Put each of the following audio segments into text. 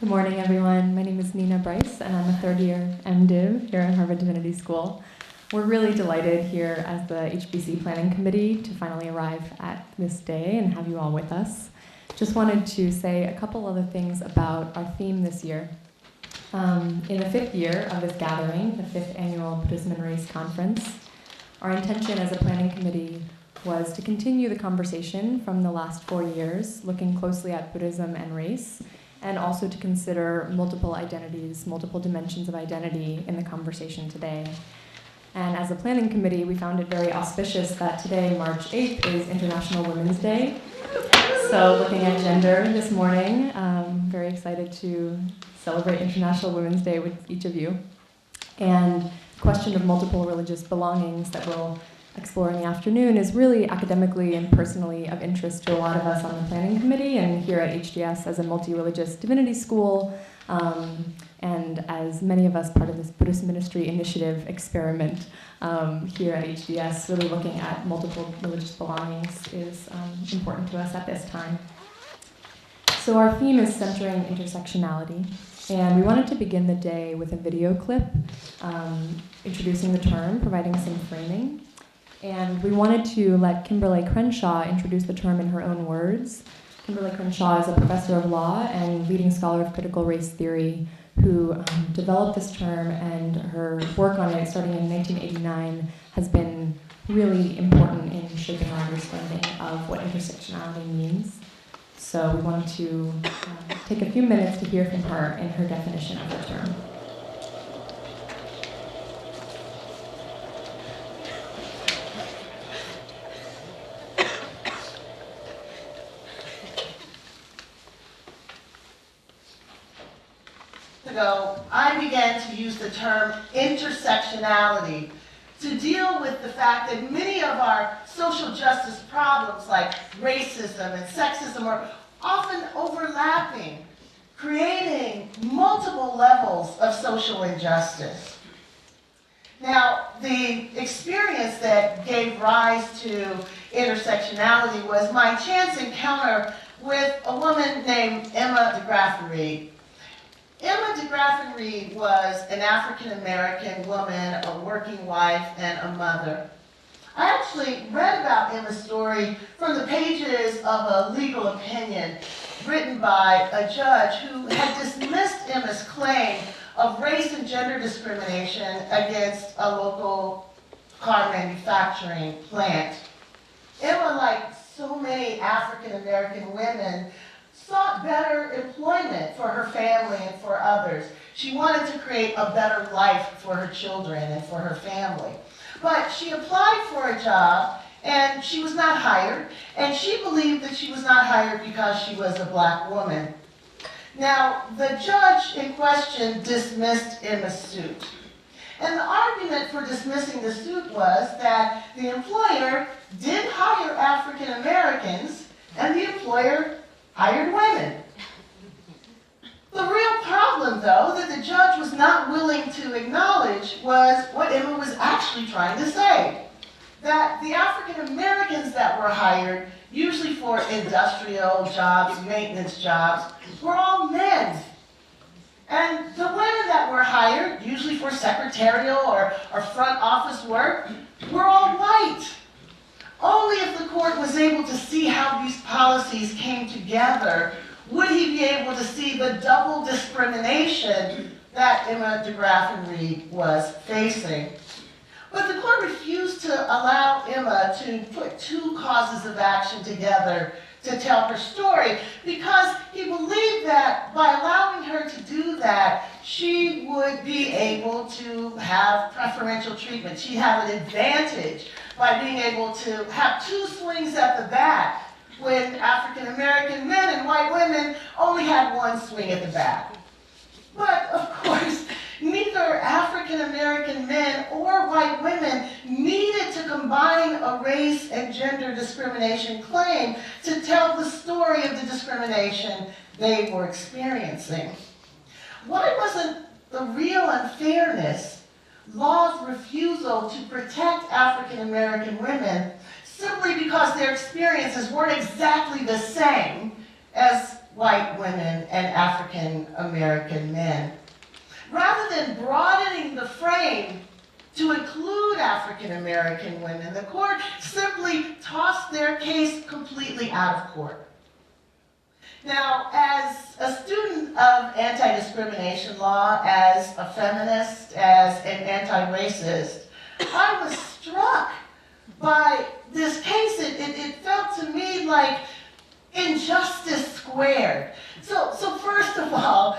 Good morning, everyone. My name is Nina Bryce, and I'm a third-year MDiv here at Harvard Divinity School. We're really delighted here as the HBC Planning Committee to finally arrive at this day and have you all with us. Just wanted to say a couple other things about our theme this year. In the fifth year of this gathering, the fifth annual Buddhism and Race Conference, our intention as a planning committee was to continue the conversation from the last 4 years, looking closely at Buddhism and race, and also to consider multiple identities, multiple dimensions of identity in the conversation today. And as a planning committee, we found it very auspicious that today, March 8th, is International Women's Day. So looking at gender this morning, very excited to celebrate International Women's Day with each of you. And the question of multiple religious belongings that we'll explore in the afternoon is really academically and personally of interest to a lot of us on the planning committee and here at HDS as a multi-religious divinity school, and as many of us part of this Buddhist Ministry Initiative experiment here at HDS, really looking at multiple religious belongings is important to us at this time. So our theme is centering intersectionality, and we wanted to begin the day with a video clip introducing the term, providing some framing. And we wanted to let Kimberly Crenshaw introduce the term in her own words. Kimberly Crenshaw is a professor of law and leading scholar of critical race theory who developed this term, and her work on it starting in 1989 has been really important in shaping our understanding of what intersectionality means. So we wanted to take a few minutes to hear from her in her definition of the term. Ago, I began to use the term intersectionality to deal with the fact that many of our social justice problems like racism and sexism are often overlapping, creating multiple levels of social injustice. Now, the experience that gave rise to intersectionality was my chance encounter with a woman named Emma DeGraffenreid. Emma DeGraffenreid was an African-American woman, a working wife, and a mother. I actually read about Emma's story from the pages of a legal opinion written by a judge who had dismissed Emma's claim of race and gender discrimination against a local car manufacturing plant. Emma, like so many African-American women, sought better employment for her family and for others. She wanted to create a better life for her children and for her family. But she applied for a job and she was not hired, and she believed that she was not hired because she was a black woman. Now, the judge in question dismissed Emma's suit. And the argument for dismissing the suit was that the employer did hire African Americans and the employer hired women. The real problem, though, that the judge was not willing to acknowledge was what Emma was actually trying to say. That the African Americans that were hired, usually for industrial jobs, maintenance jobs, were all men. And the women that were hired, usually for secretarial or front office work, were all white. Only if the court was able to see how these policies came together would he be able to see the double discrimination that Emma DeGraffenreid was facing. But the court refused to allow Emma to put two causes of action together to tell her story because he believed that by allowing her to do that, she would be able to have preferential treatment. She'd have an advantage by being able to have two swings at the bat when African American men and white women only had one swing at the bat. But of course, neither African American men or white women needed to combine a race and gender discrimination claim to tell the story of the discrimination they were experiencing. Why wasn't the real unfairness law's refusal to protect African American women simply because their experiences weren't exactly the same as white women and African American men. Rather than broadening the frame to include African American women, the court simply tossed their case completely out of court. Now, as a student of anti-discrimination law, as a feminist, as an anti-racist, I was struck by this case. It felt to me like injustice squared. So first of all,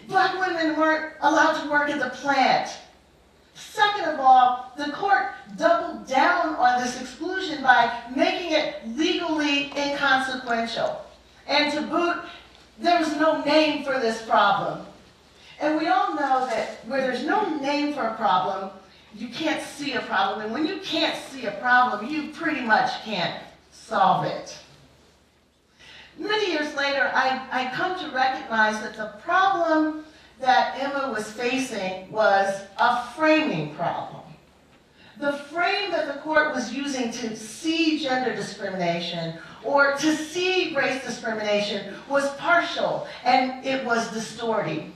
black women weren't allowed to work at the plant. Second of all, the court doubled down on this exclusion by making it legally inconsequential. And to boot, there was no name for this problem. And we all know that where there's no name for a problem, you can't see a problem. And when you can't see a problem, you pretty much can't solve it. Many years later, I come to recognize that the problem that Emma was facing was a framing problem. The frame that the court was using to see gender discrimination or to see race discrimination was partial, and it was distorting.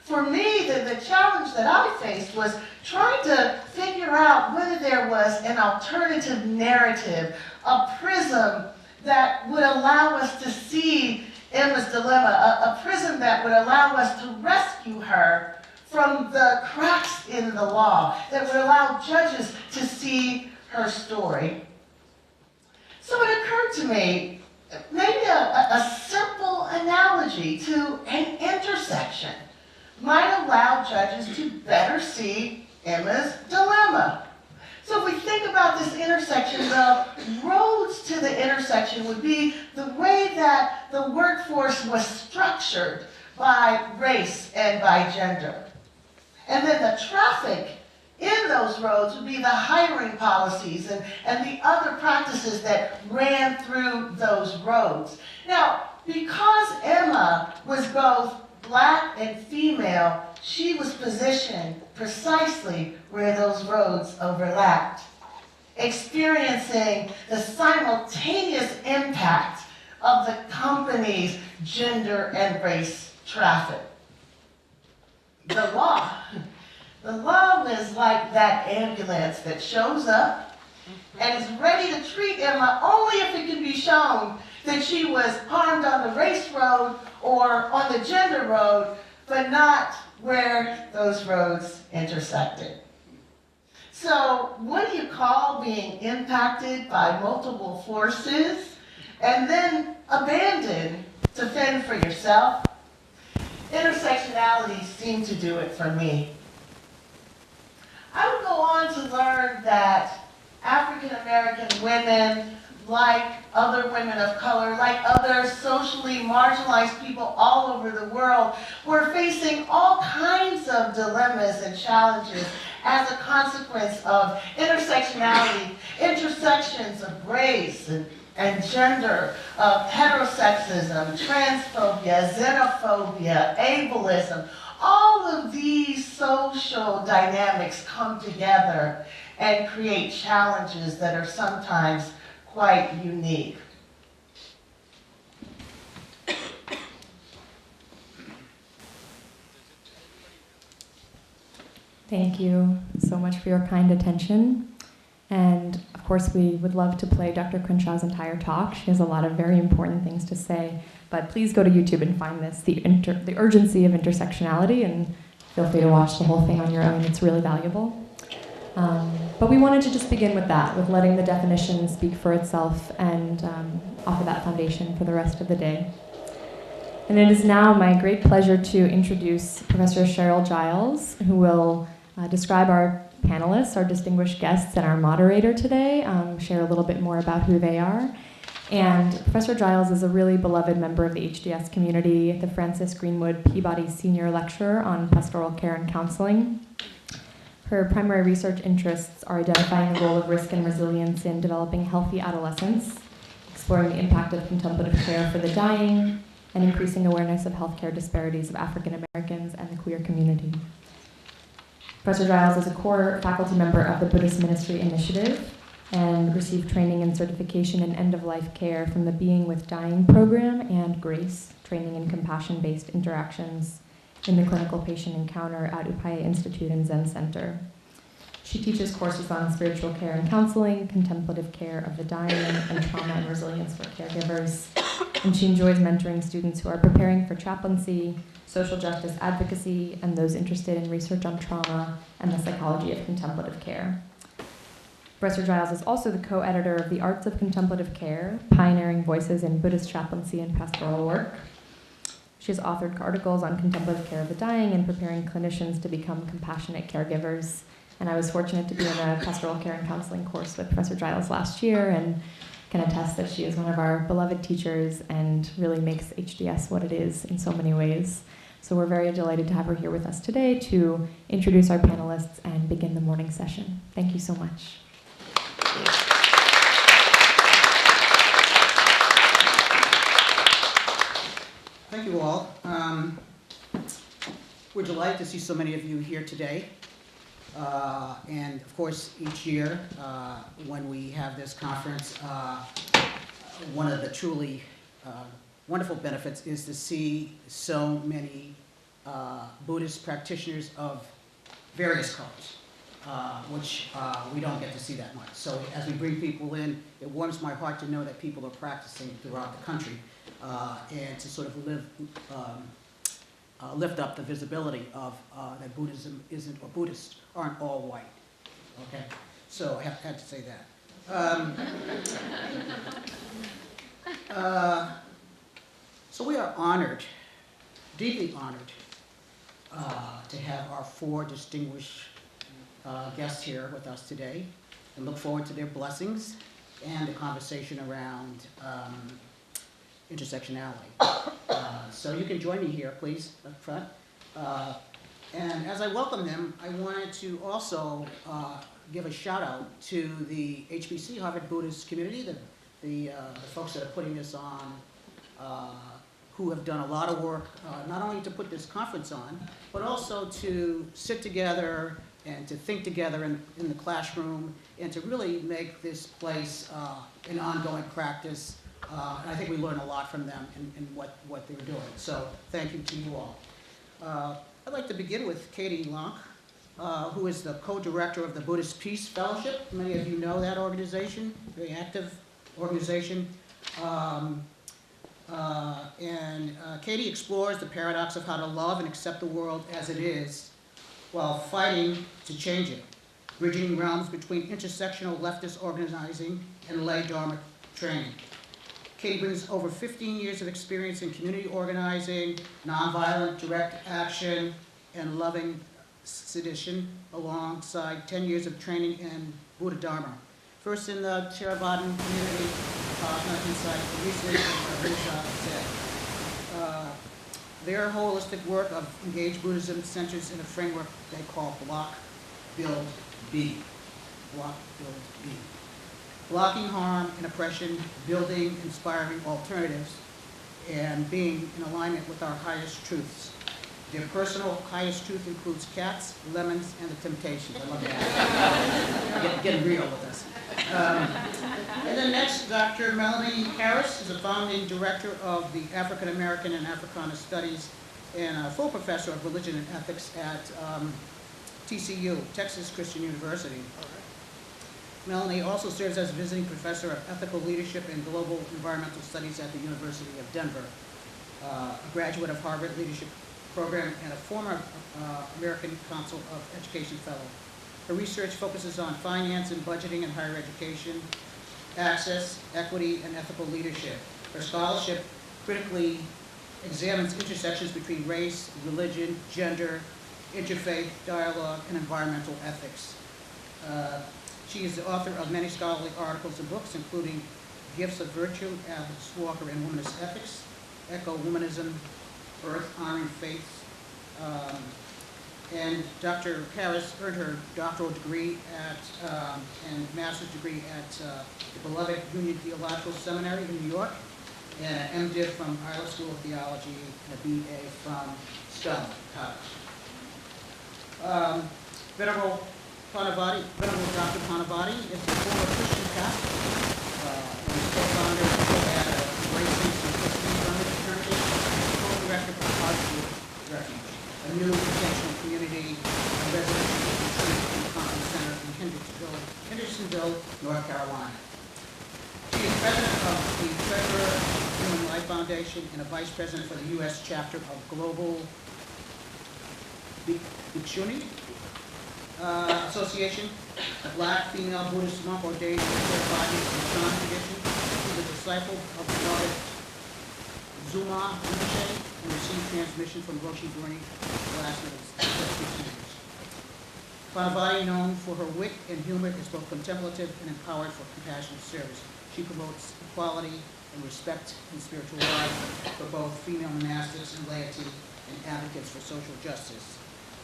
For me, the challenge that I faced was trying to figure out whether there was an alternative narrative, a prism that would allow us to see Emma's dilemma, a prism that would allow us to rescue her from the cracks in the law, that would allow judges to see her story. So it occurred to me, maybe a simple analogy to an intersection might allow judges to better see Emma's dilemma. So if we think about this intersection, the roads to the intersection would be the way that the workforce was structured by race and by gender. And then the traffic in those roads would be the hiring policies and the other practices that ran through those roads. Now, because Emma was both black and female, she was positioned precisely where those roads overlapped, experiencing the simultaneous impact of the company's gender and race traffic. The law was like that ambulance that shows up and is ready to treat Emma only if it can be shown that she was harmed on the race road or on the gender road, but not where those roads intersected. So what do you call being impacted by multiple forces and then abandoned to fend for yourself? Intersectionality seemed to do it for me. I would go on to learn that African American women, like other women of color, like other socially marginalized people all over the world, were facing all kinds of dilemmas and challenges as a consequence of intersectionality, intersections of race and gender, of heterosexism, transphobia, xenophobia, ableism. All of these social dynamics come together and create challenges that are sometimes quite unique. Thank you so much for your kind attention. And of course, we would love to play Dr. Crenshaw's entire talk. She has a lot of very important things to say. But please go to YouTube and find this, the urgency of intersectionality, and feel free to watch the whole thing on your own. It's really valuable. But we wanted to just begin with that, with letting the definition speak for itself and offer that foundation for the rest of the day. And it is now my great pleasure to introduce Professor Sheryl Giles, who will describe our panelists, our distinguished guests, and our moderator today, share a little bit more about who they are. And Professor Giles is a really beloved member of the HDS community, the Francis Greenwood Peabody Senior Lecturer on Pastoral Care and Counseling. Her primary research interests are identifying the role of risk and resilience in developing healthy adolescents, exploring the impact of contemplative care for the dying, and increasing awareness of healthcare disparities of African Americans and the queer community. Professor Giles is a core faculty member of the Buddhist Ministry Initiative, and received training and certification in end-of-life care from the Being with Dying program and GRACE, training in compassion-based interactions in the clinical patient encounter at Upaya Institute and Zen Center. She teaches courses on spiritual care and counseling, contemplative care of the dying, and trauma and resilience for caregivers. And she enjoys mentoring students who are preparing for chaplaincy, social justice advocacy, and those interested in research on trauma and the psychology of contemplative care. Professor Giles is also the co-editor of The Arts of Contemplative Care, Pioneering Voices in Buddhist Chaplaincy and Pastoral Work. She has authored articles on contemplative care of the dying and preparing clinicians to become compassionate caregivers. And I was fortunate to be in a pastoral care and counseling course with Professor Giles last year and can attest that she is one of our beloved teachers and really makes HDS what it is in so many ways. So we're very delighted to have her here with us today to introduce our panelists and begin the morning session. Thank you so much. Thank you all. We're delighted to see so many of you here today. And of course, each year when we have this conference, one of the truly wonderful benefits is to see so many Buddhist practitioners of various colors, which we don't get to see that much. So as we bring people in, it warms my heart to know that people are practicing throughout the country and to sort of lift up the visibility of that Buddhism isn't, or Buddhists aren't all white. Okay, so I had to say that. So we are honored, deeply honored, to have our four distinguished guests here with us today, and look forward to their blessings and a conversation around intersectionality. So you can join me here, please, up front. And as I welcome them, I wanted to also give a shout out to the HBC, Harvard Buddhist community, the folks that are putting this on, who have done a lot of work, not only to put this conference on, but also to sit together and to think together in the classroom and to really make this place an ongoing practice. And I think we learn a lot from them in what they're doing. So thank you to you all. I'd like to begin with Katie Locke, who is the co-director of the Buddhist Peace Fellowship. Many of you know that organization, very active organization. Katie explores the paradox of how to love and accept the world as it is while fighting to change it, bridging realms between intersectional leftist organizing and lay Dharma training. Katie brings over 15 years of experience in community organizing, nonviolent direct action, and loving sedition, alongside 10 years of training in Buddha Dharma. First in the Theravadan community, inside the research of Rinpoche. Their holistic work of engaged Buddhism centers in a framework they call Block, Build, Be. Block, Build, Be. Blocking harm and oppression, building inspiring alternatives, and being in alignment with our highest truths. Their personal highest truth includes cats, lemons, and the temptations. I love that. Get real with us. And then next, Dr. Melanie Harris is a founding director of the African American and Africana Studies and a full professor of religion and ethics at TCU, Texas Christian University. Melanie also serves as visiting professor of ethical leadership and global environmental studies at the University of Denver, a graduate of Harvard Leadership Program and a former American Council of Education Fellow. Her research focuses on finance and budgeting in higher education, access, equity, and ethical leadership. Her scholarship critically examines intersections between race, religion, gender, interfaith dialogue, and environmental ethics. She is the author of many scholarly articles and books, including Gifts of Virtue, Alice Walker and Womanist Ethics, Eco-Womanism, Earth Honoring Faith. And Dr. Harris earned her doctoral degree and master's degree at the beloved Union Theological Seminary in New York, and an MDiv from Iowa School of Theology, and a BA from Stone College. Venerable Panavati, Venerable Dr. Panavati is the former Christian pastor and is co-founder of Embracing Simplicity Fraternity and co-director of Positive Refuge, a new intentional community and residential retreat and conference center in Hendersonville, North Carolina. She is president of the treasurer of the Human Life Foundation and a vice president for the U.S. chapter of Global Bhikshuni Association, a black female Buddhist monk ordained in the certified in the Shan tradition. She is a disciple of the beloved Zuma Rinpoche and received transmission from Roshi Burni the last of his 15 years. Panavati, known for her wit and humor, is both contemplative and empowered for compassionate service. She promotes equality and respect in spiritual life for both female monastics and laity and advocates for social justice,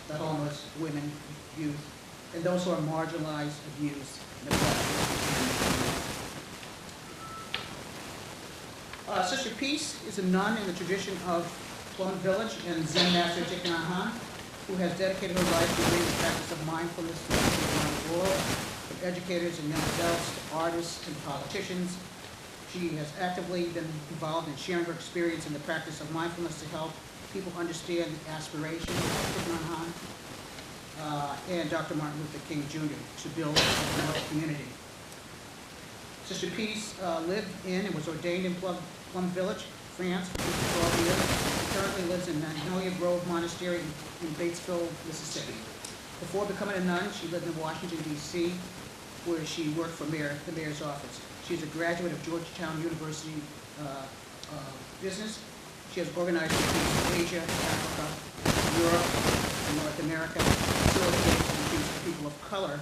the homeless, women, youth, and those who are marginalized, abused, neglected. Sister Peace is a nun in the tradition of Plum Village and Zen Master Thich Nhat Hanh, who has dedicated her life to bringing the practice of mindfulness to people around the world, from educators and young adults to artists and politicians. She has actively been involved in sharing her experience in the practice of mindfulness to help people understand the aspirations of Thich Nhat Hanh and Dr. Martin Luther King Jr. to build a more community. Sister Peace lived in and was ordained in Plum Village, France for 12 years. She currently lives in Magnolia Grove Monastery in Batesville, Mississippi. Before becoming a nun, she lived in Washington, D.C., where she worked for the mayor's office. She is a graduate of Georgetown University Business. She has organized retreats in Asia, Africa, Europe, and North America, facilitated retreats for people of color,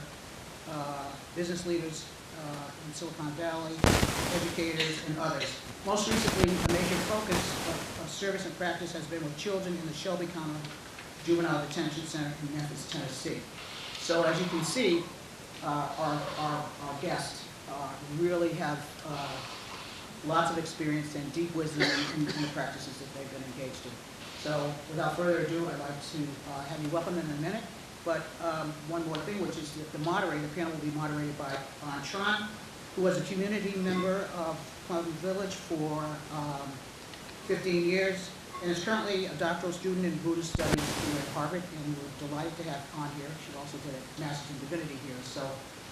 business leaders in Silicon Valley, educators, and others. Most recently, a major focus of service and practice has been with children in the Shelby County Juvenile Detention Center in Memphis, Tennessee. So as you can see, our guests really have lots of experience and deep wisdom in the practices that they've been engaged in. So without further ado, I'd like to have you welcome them in a minute. But one more thing, which is that the panel will be moderated by Tran, who was a community member of Plum Village for 15 years and is currently a doctoral student in Buddhist studies here at Harvard, and we're delighted to have on here. She also did a master's in divinity here, so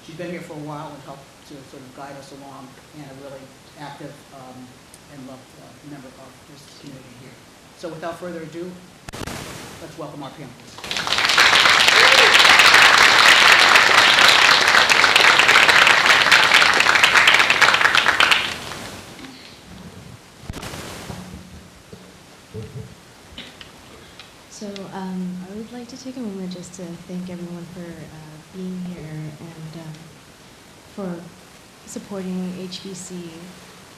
she's been here for a while and helped to sort of guide us along, and a really active and loved member of this community here. So without further ado, let's welcome our panelists. So I would like to take a moment just to thank everyone for being here and for supporting HBC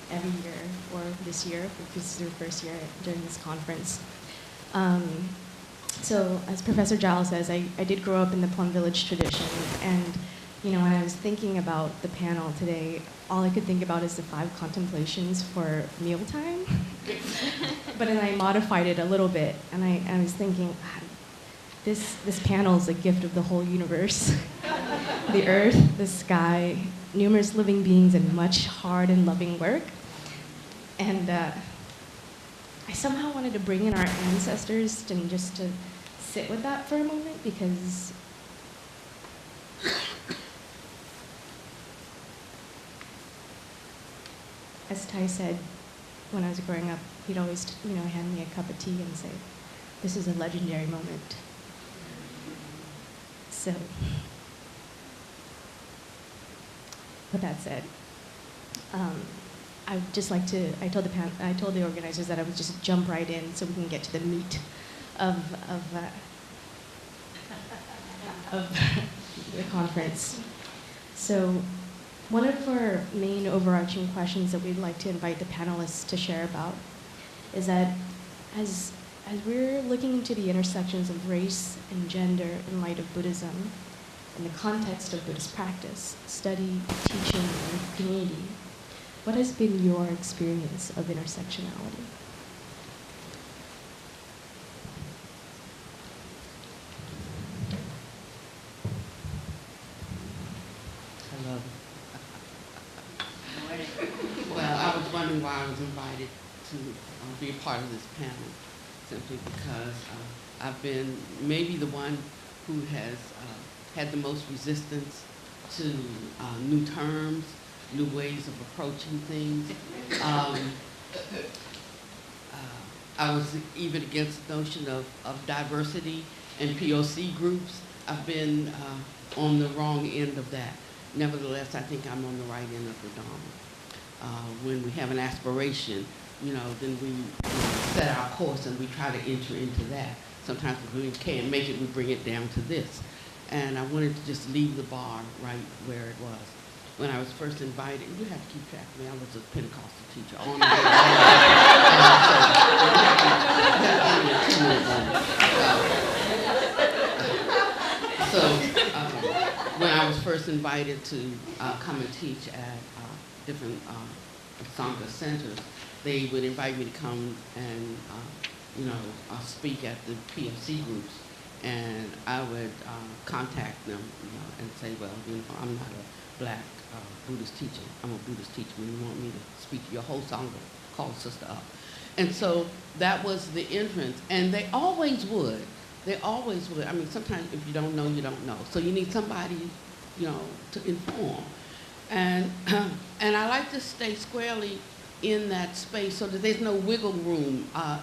every year, or this year, because this is your first year during this conference. So as Professor Giles says, I did grow up in the Plum Village tradition, and when I was thinking about the panel today, all I could think about is the 5 contemplations for mealtime. But then I modified it a little bit, and I was thinking, this panel is a gift of the whole universe. The earth, the sky, numerous living beings, and much hard and loving work. And I somehow wanted to bring in our ancestors and just to sit with that for a moment, because as Ty said, when I was growing up, he'd always, hand me a cup of tea and say, "This is a legendary moment." So, with that said, I would just like to. I told the organizers that I would just jump right in so we can get to the meat of the conference. So, one of our main overarching questions that we'd like to invite the panelists to share about is that as we're looking into the intersections of race and gender in light of Buddhism, in the context of Buddhist practice, study, teaching, and community, what has been your experience of intersectionality? wondering why I was invited to be a part of this panel, simply because I've been maybe the one who has had the most resistance to new terms, new ways of approaching things. I was even against the notion of diversity and POC groups. I've been on the wrong end of that. Nevertheless, I think I'm on the right end of the Dharma. When we have an aspiration, then we set our course and we try to enter into that. Sometimes if we can't make it, we bring it down to this. And I wanted to just leave the bar right where it was. When I was first invited, you have to keep track of me, I was a Pentecostal teacher. On the when I was first invited to come and teach at different sangha centers, they would invite me to come and speak at the PFC groups, and I would contact them, and say, well, I'm not a black Buddhist teacher. I'm a Buddhist teacher. When you want me to speak to your whole sangha, call a sister up. And so that was the entrance, and they always would. They always would. I mean, sometimes if you don't know, you don't know. So you need somebody, to inform. And I like to stay squarely in that space so that there's no wiggle room. I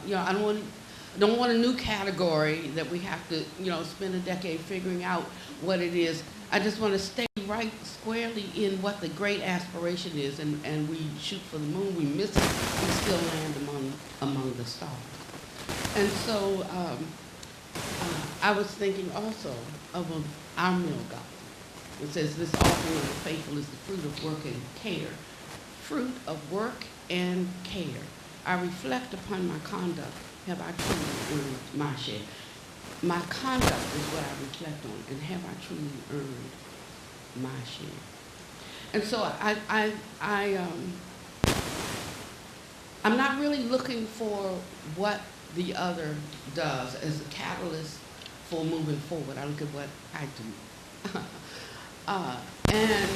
don't want a new category that we have to, spend a decade figuring out what it is. I just want to stay right squarely in what the great aspiration is, and we shoot for the moon, we miss it, we still land among the stars. And so I was thinking also of our meal gospel. It says, this offering of the faithful is the fruit of work and care. Fruit of work and care. I reflect upon my conduct. Have I truly earned my share? My conduct is what I reflect on, and have I truly earned my share? And so I'm not really looking for what the other does as a catalyst for moving forward. I look at what I do. And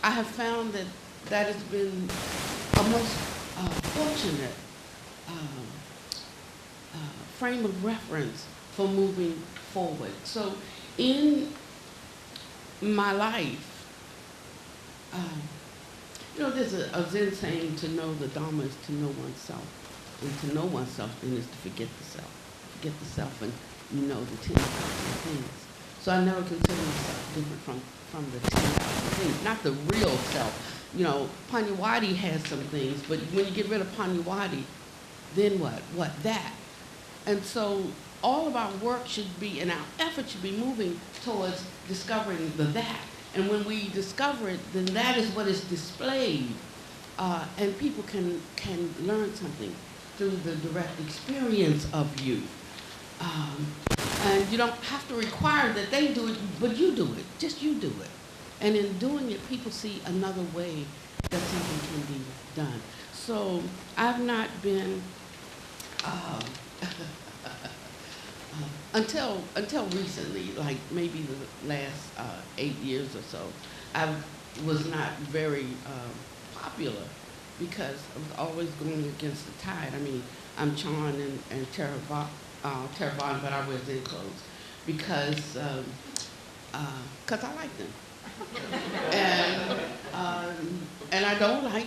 I have found that has been a most fortunate frame of reference for moving forward. So in my life, there's a Zen saying, to know the Dharma is to know oneself. And to know oneself then is to forget the self. Forget the self and you know the 10,000 things. So I never consider myself different from the 10,000 things. Not the real self. Panyawadi has some things, but when you get rid of Panyawadi, then what? What? That. And so all of our work should be, and our effort should be moving towards discovering the that. And when we discover it, then that is what is displayed. And people can learn something through the direct experience of you. And you don't have to require that they do it, but you do it. Just you do it. And in doing it, people see another way that something can be done. So I've not been, until recently, like maybe the last 8 years or so, I was not very popular because I was always going against the tide. I mean, I'm Chan and Theravada, but I wear Zen clothes because I like them. And I don't like,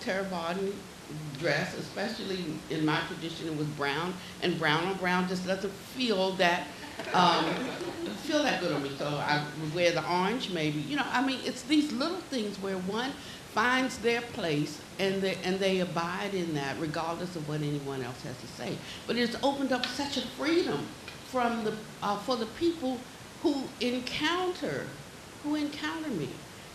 Theravada dress, especially in my tradition. It was brown, and brown on brown just doesn't feel that good on me. So I would wear the orange, maybe. It's these little things where one finds their place and they abide in that, regardless of what anyone else has to say. But it's opened up such a freedom from for the people who encounter me,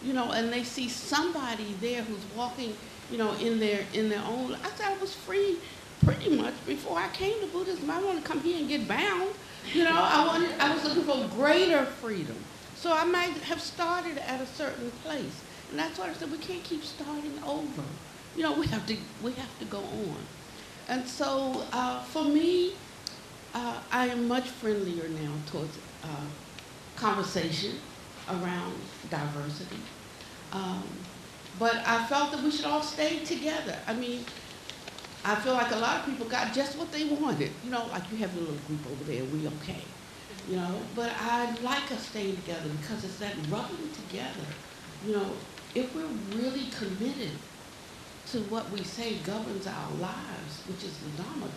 and they see somebody there who's walking, in their own. I thought I was free pretty much before I came to Buddhism. I want to come here and get bound. I was looking for greater freedom. So I might have started at a certain place, and that's why I said we can't keep starting over. We have to go on. And so for me, I am much friendlier now towards conversation around diversity. But I felt that we should all stay together. I mean, I feel like a lot of people got just what they wanted. You know, like you have your little group over there, we okay. You know, but I like us staying together because it's that rubbing together. You know, if we're really committed to what we say governs our lives, which is the Dharma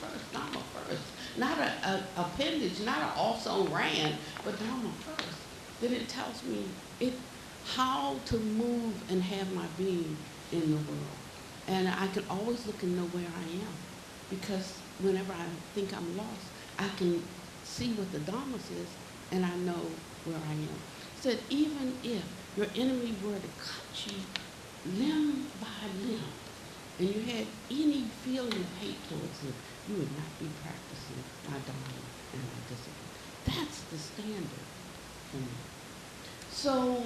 first. Not an appendage, not an also ran, but Dharma first. Then it tells me how to move and have my being in the world. And I can always look and know where I am. Because whenever I think I'm lost, I can see what the Dharma says, and I know where I am. It said, even if your enemy were to cut you limb by limb, and you had any feeling of hate towards him, you would not be practicing my Dharma and my discipline. That's the standard for me. So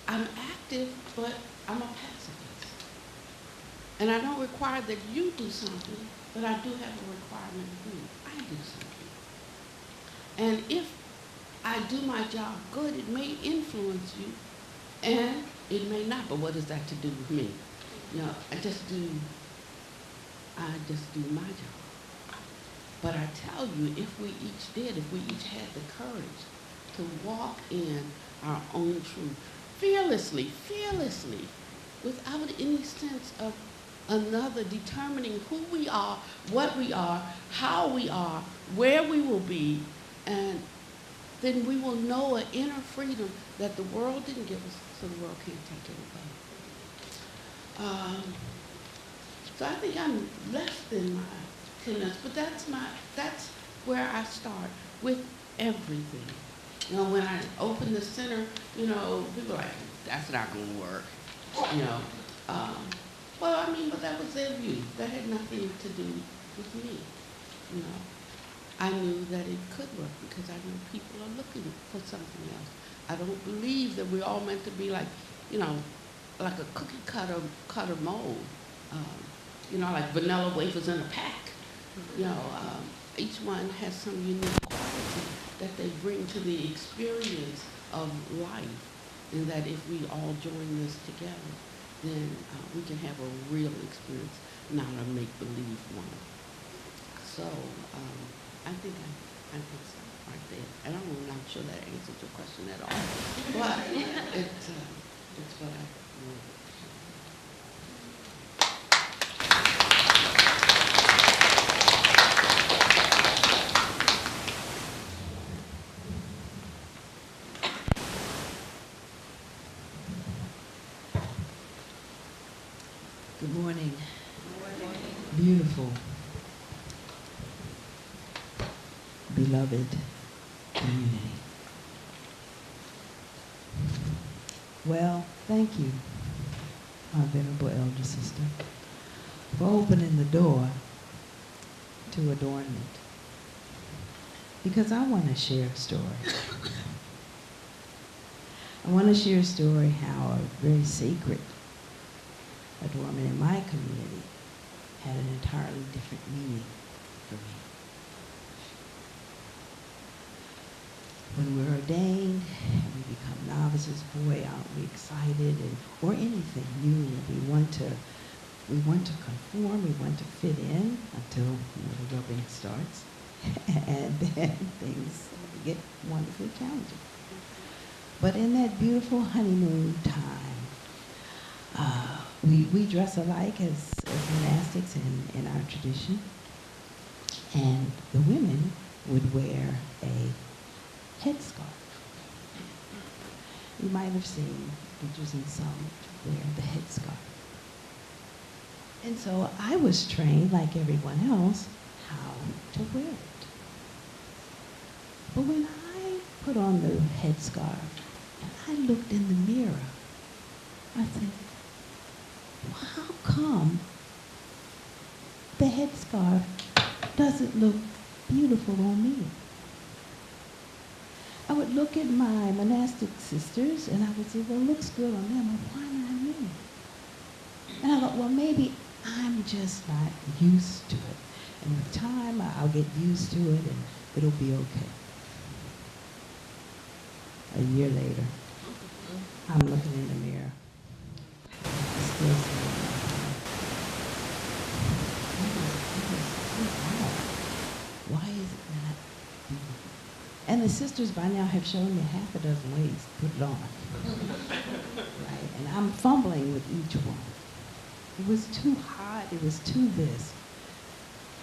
I'm active, but I'm a pacifist. And I don't require that you do something, but I do have a requirement of you. I do something. And if I do my job good, it may influence you, and it may not. But what is that to do with me? You know, I just do my job. But I tell you, if we each had the courage to walk in our own truth, fearlessly, without any sense of another determining who we are, what we are, how we are, where we will be, and then we will know an inner freedom that the world didn't give us, so the world can't take it away. So I think I'm less than my 10 minutes, but that's where I start with everything. You know, when I open the center, you know, people are like, that's not going to work. You know, well, I mean, but that was their view. That had nothing to do with me. You know, I knew that it could work because I know people are looking for something else. I don't believe that we're all meant to be like, you know, like a cookie cutter mold. You know, like vanilla wafers in a pack. You know, each one has some unique quality that they bring to the experience of life, and that if we all join this together, then we can have a real experience, not a make-believe one. So I think I can stop right there. And I'm not sure that answered your question at all, but it's what I want. Good morning. Beautiful, beloved community. Well, thank you, my venerable elder sister, for opening the door to adornment. Because I want to share a story. I want to share a story how a very sacred adornment in my community had an entirely different meaning for me. When we're ordained and we become novices, boy, aren't we excited, or anything new. We want to conform, we want to fit in until the rubbing starts, and then things get wonderfully challenging. But in that beautiful honeymoon time, we dress alike as monastics in our tradition, and the women would wear a headscarf. You might have seen pictures in some wear the headscarf. And so I was trained, like everyone else, how to wear it. But when I put on the headscarf and I looked in the mirror, I said, well, how come the headscarf doesn't look beautiful on me? I would look at my monastic sisters and I would say, well, it looks good on them, but why not me? And I thought, well, maybe I'm just not used to it. And with time, I'll get used to it and it'll be okay. A year later, I'm looking in the mirror sisters by now have shown me half a dozen ways to put it on. Right? And I'm fumbling with each one. It was too hot, it was too this.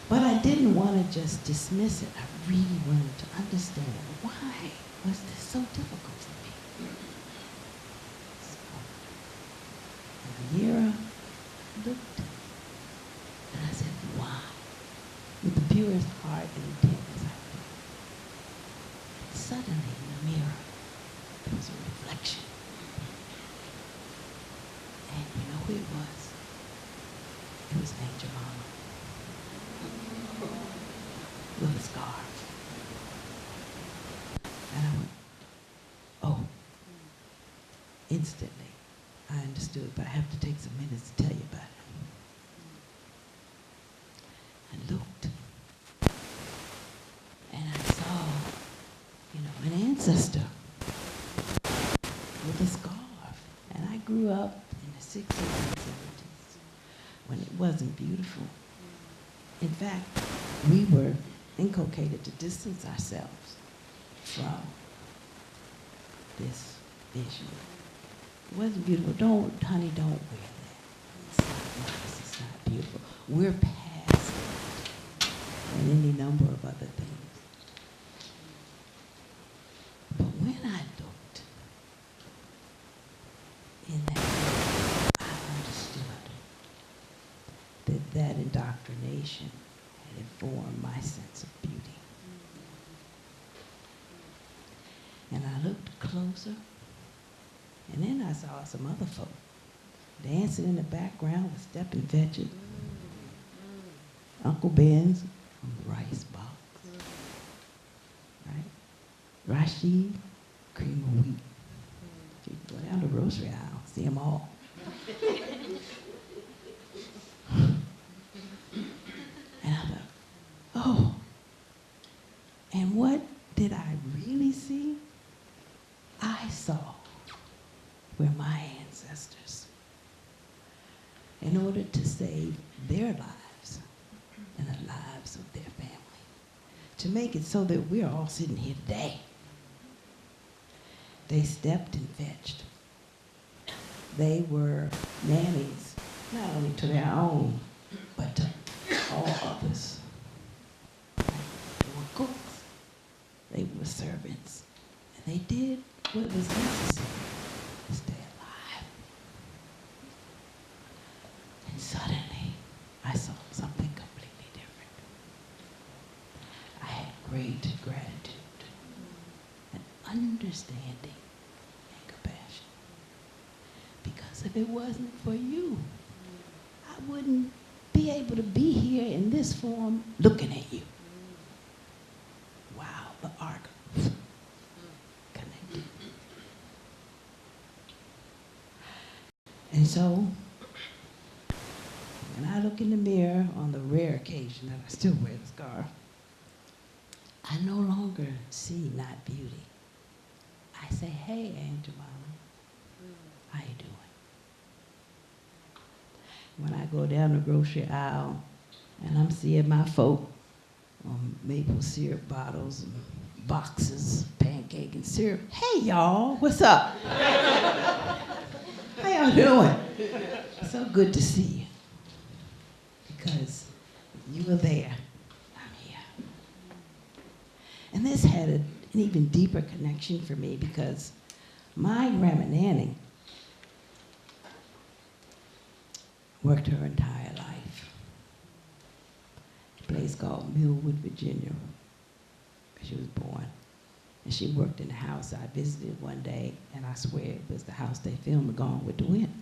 But I didn't want to just dismiss it. I really wanted to understand why was this so difficult for me. So, in the mirror, I looked, and I said, why? With the purest heart and intent as I could. And suddenly in the mirror, there was a reflection. And you know who it was? It was Angel Mama. With a scar. And I went, oh. Instantly, I understood, but I have to take some minutes to tell you about it. I looked, and I saw, an ancestor with a scarf. And I grew up in the 60s and 70s when it wasn't beautiful. In fact, we were inculcated to distance ourselves from this visual. It wasn't beautiful. Honey, don't wear that. It's not nice, it's not beautiful. We're past that and any number of other things. But when I looked in that mirror, I understood that indoctrination had informed my sense of beauty. And I looked closer, and then I saw some other folk dancing in the background with stepping fetches. Uncle Ben's on the rice box, right? Rashid, cream of wheat. You can go down the grocery aisle, see them all. And I thought, oh, and what did I really see? I saw where my ancestors, in order to save their lives and the lives of their family, to make it so that we're all sitting here today, they stepped and fetched. They were nannies, not only to their own, but to all others. They were cooks. They were servants. And they did what was necessary to stay alive. And suddenly, I saw something completely different. I had great gratitude and understanding and compassion. Because if it wasn't for you, I wouldn't be able to be here in this form looking at you. Wow, the arc connected. And so, when I look in the mirror on the rare occasion that I still wear the scarf, I no longer see not beauty. I say, hey, Angel Mama, how you doing? When I go down the grocery aisle and I'm seeing my folk on maple syrup bottles and boxes, pancake and syrup, hey y'all, what's up? How y'all doing? So good to see you. Because you were there, I'm here. And this had an even deeper connection for me because my grandma Nanny worked her entire life. A place called Millwood, Virginia, where she was born. And she worked in the house I visited one day, and I swear it was the house they filmed Gone with the Wind.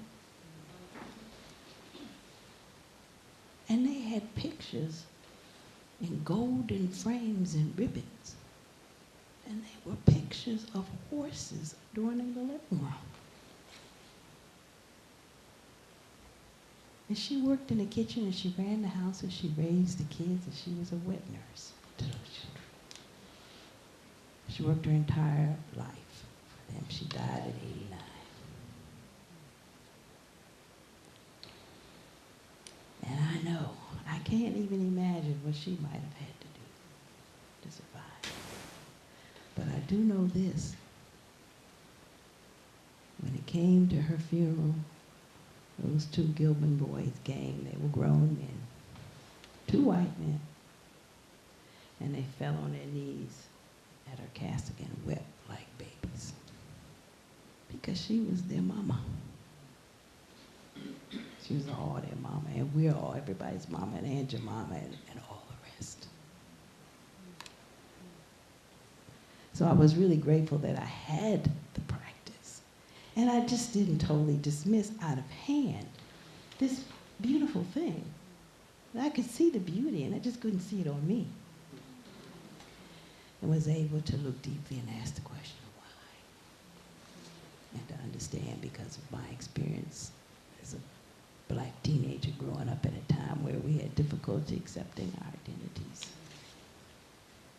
And they had pictures in golden frames and ribbons. And they were pictures of horses adorning the living room. And she worked in the kitchen, and she ran the house, and she raised the kids, and she was a wet nurse to those children. She worked her entire life for them. She died at 89. And I know, I can't even imagine what she might have had to do to survive. But I do know this. When it came to her funeral, those two Gilman boys came. They were grown men, two white men. And they fell on their knees at her casket and wept like babies. Because she was their mama. She was all their mama, and we're all everybody's mama, and your mama, and all the rest. So I was really grateful that I had the practice. And I just didn't totally dismiss out of hand this beautiful thing. And I could see the beauty, and I just couldn't see it on me. And was able to look deeply and ask the question of why. And to understand because of my experience as a Black teenager growing up at a time where we had difficulty accepting our identities.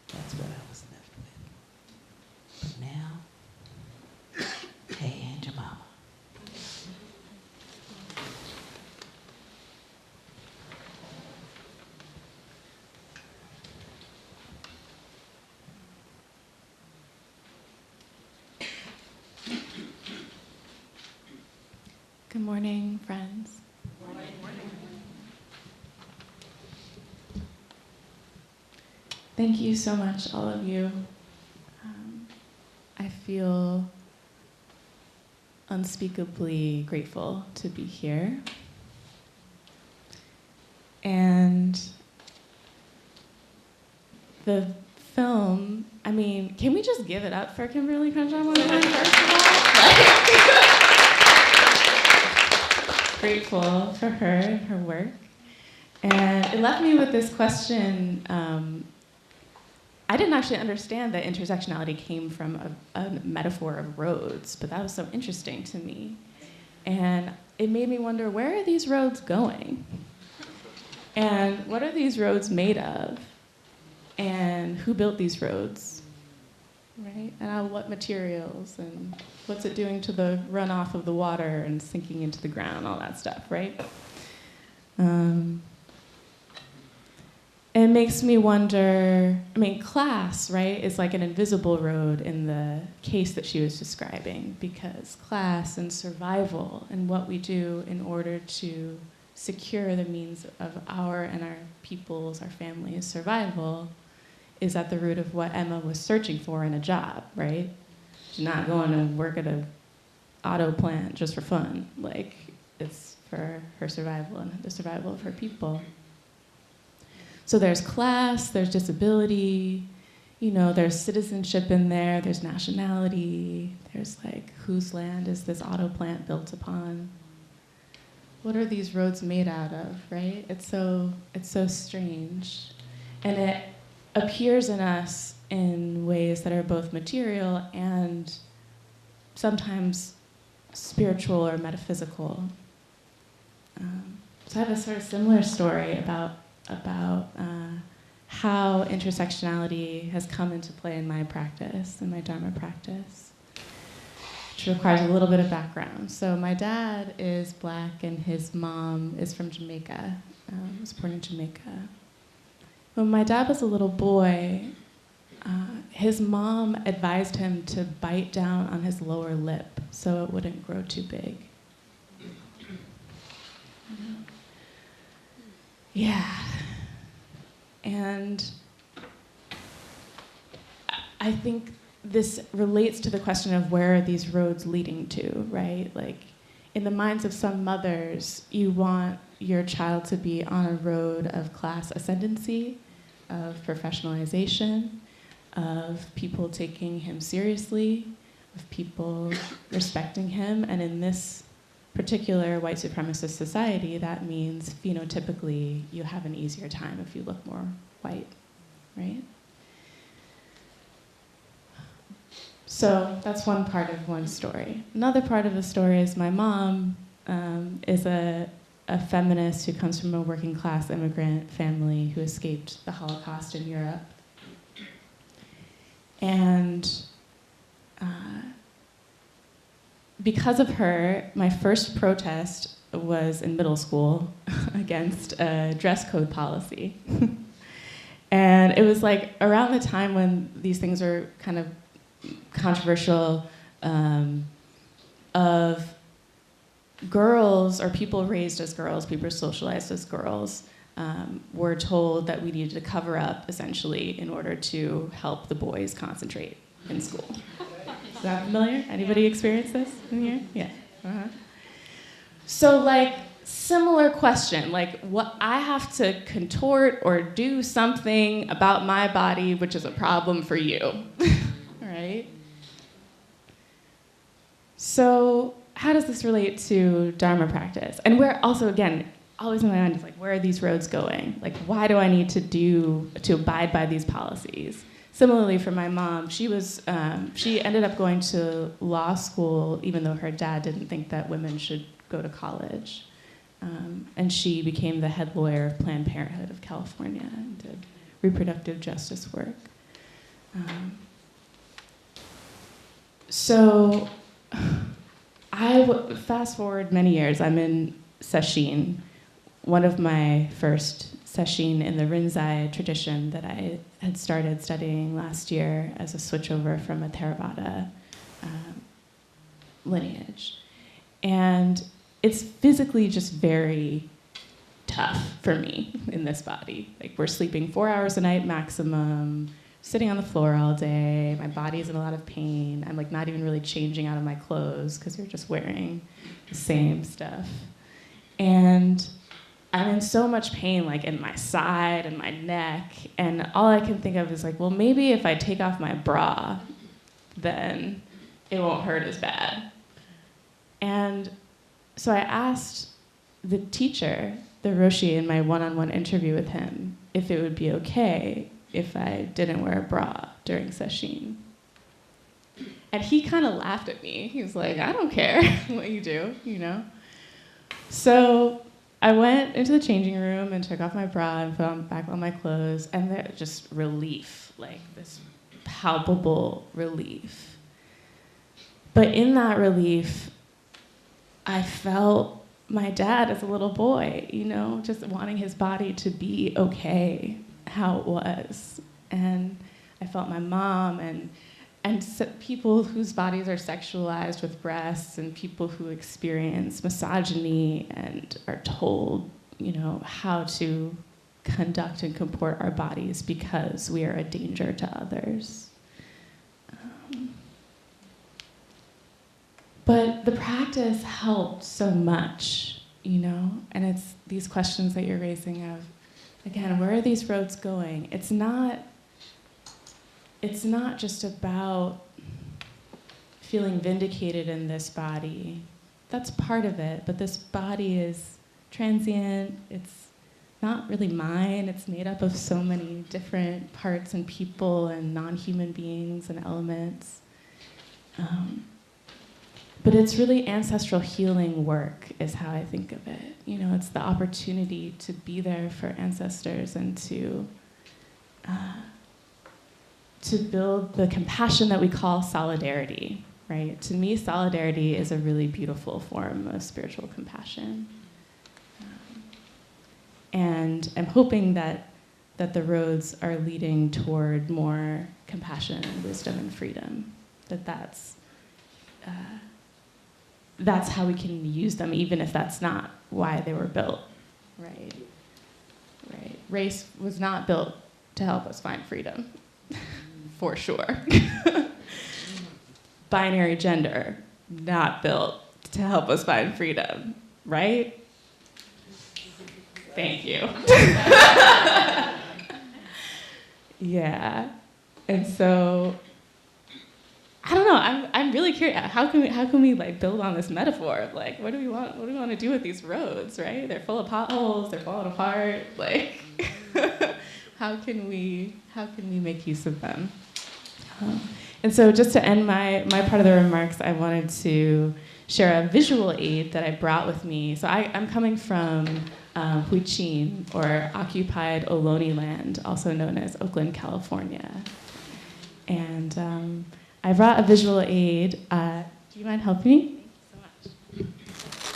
That's what I was left with. But now, hey, Aunt your mama. Good morning, friends. Thank you so much, all of you. I feel unspeakably grateful to be here. And the film, I mean, can we just give it up for Kimberly Crenshaw Moynihan, first of all? Grateful for her and her work. And it left me with this question. I didn't actually understand that intersectionality came from a metaphor of roads, but that was so interesting to me. And it made me wonder, where are these roads going? And what are these roads made of? And who built these roads? Right? And what materials? And what's it doing to the runoff of the water and sinking into the ground, all that stuff, right? It makes me wonder, I mean, class, right, is like an invisible road in the case that she was describing, because class and survival and what we do in order to secure the means of our and our people's, our families' survival is at the root of what Emma was searching for in a job, right? She's not going to work at an auto plant just for fun. Like, it's for her survival and the survival of her people. So there's class, there's disability, you know, there's citizenship in there, there's nationality, there's like, whose land is this auto plant built upon? What are these roads made out of, right? It's so strange. And it appears in us in ways that are both material and sometimes spiritual or metaphysical. So I have a sort of similar story about how intersectionality has come into play in my practice, in my Dharma practice, which requires a little bit of background. So my dad is Black and his mom is from Jamaica. Was born in Jamaica. When my dad was a little boy, his mom advised him to bite down on his lower lip so it wouldn't grow too big. Yeah. And I think this relates to the question of where are these roads leading to, right? Like, in the minds of some mothers, you want your child to be on a road of class ascendancy, of professionalization, of people taking him seriously, of people respecting him. And in this particular white supremacist society, that means phenotypically you have an easier time if you look more white, right? So that's one part of one story. Another part of the story is my mom is a feminist who comes from a working class immigrant family who escaped the Holocaust in Europe. And because of her, my first protest was in middle school against a dress code policy. And it was like around the time when these things are kind of controversial, of girls or people raised as girls, people socialized as girls, were told that we needed to cover up, essentially, in order to help the boys concentrate in school. Is that familiar? Anybody experience this in here? Yeah. Uh-huh. So, like, similar question, like, what I have to contort or do something about my body, which is a problem for you, right? So, how does this relate to Dharma practice? And where also, again, always in my mind is like, where are these roads going? Like, why do I need to abide by these policies? Similarly, for my mom, she ended up going to law school, even though her dad didn't think that women should go to college. And she became the head lawyer of Planned Parenthood of California and did reproductive justice work. So fast forward many years, I'm in Sesshin, one of my first Sesshin in the Rinzai tradition that I had started studying last year as a switchover from a Theravada lineage. And it's physically just very tough for me in this body. Like, we're sleeping 4 hours a night maximum, sitting on the floor all day, my body's in a lot of pain. I'm like not even really changing out of my clothes because you're just wearing the same stuff. And I'm in so much pain, like in my side and my neck, and all I can think of is like, well, maybe if I take off my bra, then it won't hurt as bad. And so I asked the teacher, the Roshi, in my one-on-one interview with him, if it would be okay if I didn't wear a bra during Sesshin. And he kind of laughed at me. He was like, I don't care what you do, you know? So I went into the changing room and took off my bra and put on back on my clothes, and there just relief, like this palpable relief. But in that relief, I felt my dad as a little boy, you know, just wanting his body to be okay, how it was. And I felt my mom and people whose bodies are sexualized with breasts, and people who experience misogyny and are told, you know, how to conduct and comport our bodies because we are a danger to others. But the practice helped so much, you know, and it's these questions that you're raising of, again, where are these roads going? It's not just about feeling vindicated in this body. That's part of it, but this body is transient. It's not really mine. It's made up of so many different parts and people and non-human beings and elements. But it's really ancestral healing work is how I think of it. You know, it's the opportunity to be there for ancestors and to build the compassion that we call solidarity, right? To me, solidarity is a really beautiful form of spiritual compassion. And I'm hoping that the roads are leading toward more compassion and wisdom and freedom, that's how we can use them, even if that's not why they were built, right? Right. Race was not built to help us find freedom, for sure. Binary gender, not built to help us find freedom, right? Thank you. Yeah. And so, I don't know. I'm really curious. How can we like build on this metaphor of like what do we want to do with these roads, right? They're full of potholes. They're falling apart. Like, how can we make use of them? And so, just to end my part of the remarks, I wanted to share a visual aid that I brought with me. So I'm coming from Huichin, or occupied Ohlone land, also known as Oakland, California, and I brought a visual aid. Do you mind helping me? Thank you so much.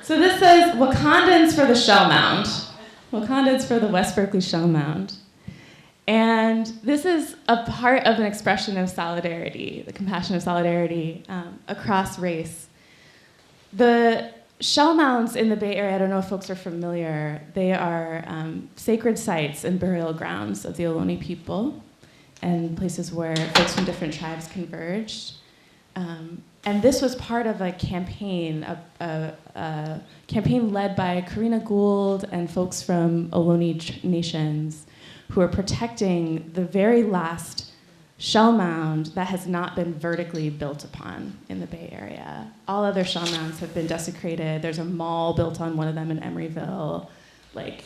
So this says Wakandans for the Shell Mound. Wakandans for the West Berkeley Shell Mound. And this is a part of an expression of solidarity, the compassion of solidarity across race. The shell mounds in the Bay Area, I don't know if folks are familiar, they are sacred sites and burial grounds of the Ohlone people and places where folks from different tribes converged. And this was part of a campaign, a campaign led by Karina Gould and folks from Ohlone nations who are protecting the very last shell mound that has not been vertically built upon in the Bay Area. All other shell mounds have been desecrated. There's a mall built on one of them in Emeryville. Like,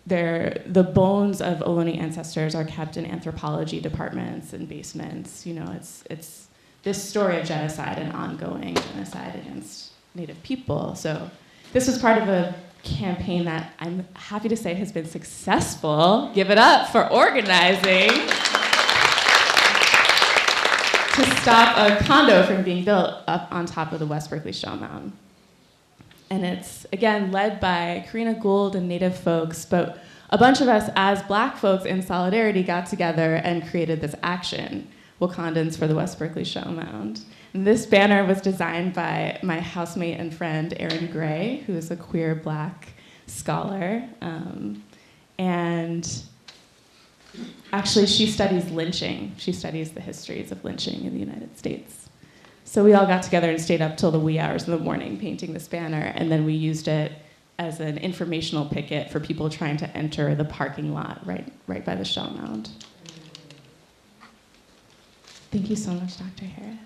the bones of Ohlone ancestors are kept in anthropology departments and basements. You know, it's this story of genocide and ongoing genocide against Native people. So this was part of a campaign that I'm happy to say has been successful. Give it up for organizing to stop a condo from being built up on top of the West Berkeley Shell Mound. And it's, again, led by Karina Gould and Native folks, but a bunch of us as Black folks in solidarity got together and created this action, Wakandans for the West Berkeley Shell Mound. And this banner was designed by my housemate and friend, Erin Gray, who is a queer Black scholar. And actually, she studies lynching. She studies the histories of lynching in the United States. So we all got together and stayed up till the wee hours of the morning painting this banner, and then we used it as an informational picket for people trying to enter the parking lot right by the shell mound. Thank you so much, Dr. Harris.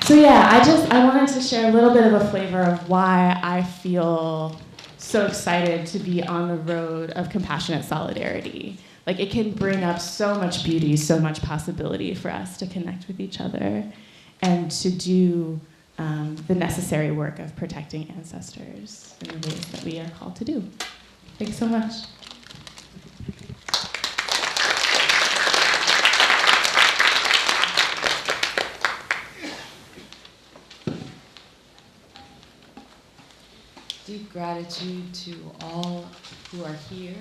So yeah, I wanted to share a little bit of a flavor of why I feel so excited to be on the road of compassionate solidarity. Like, it can bring up so much beauty, so much possibility for us to connect with each other and to do the necessary work of protecting ancestors in the ways that we are called to do. Thanks so much. Deep gratitude to all who are here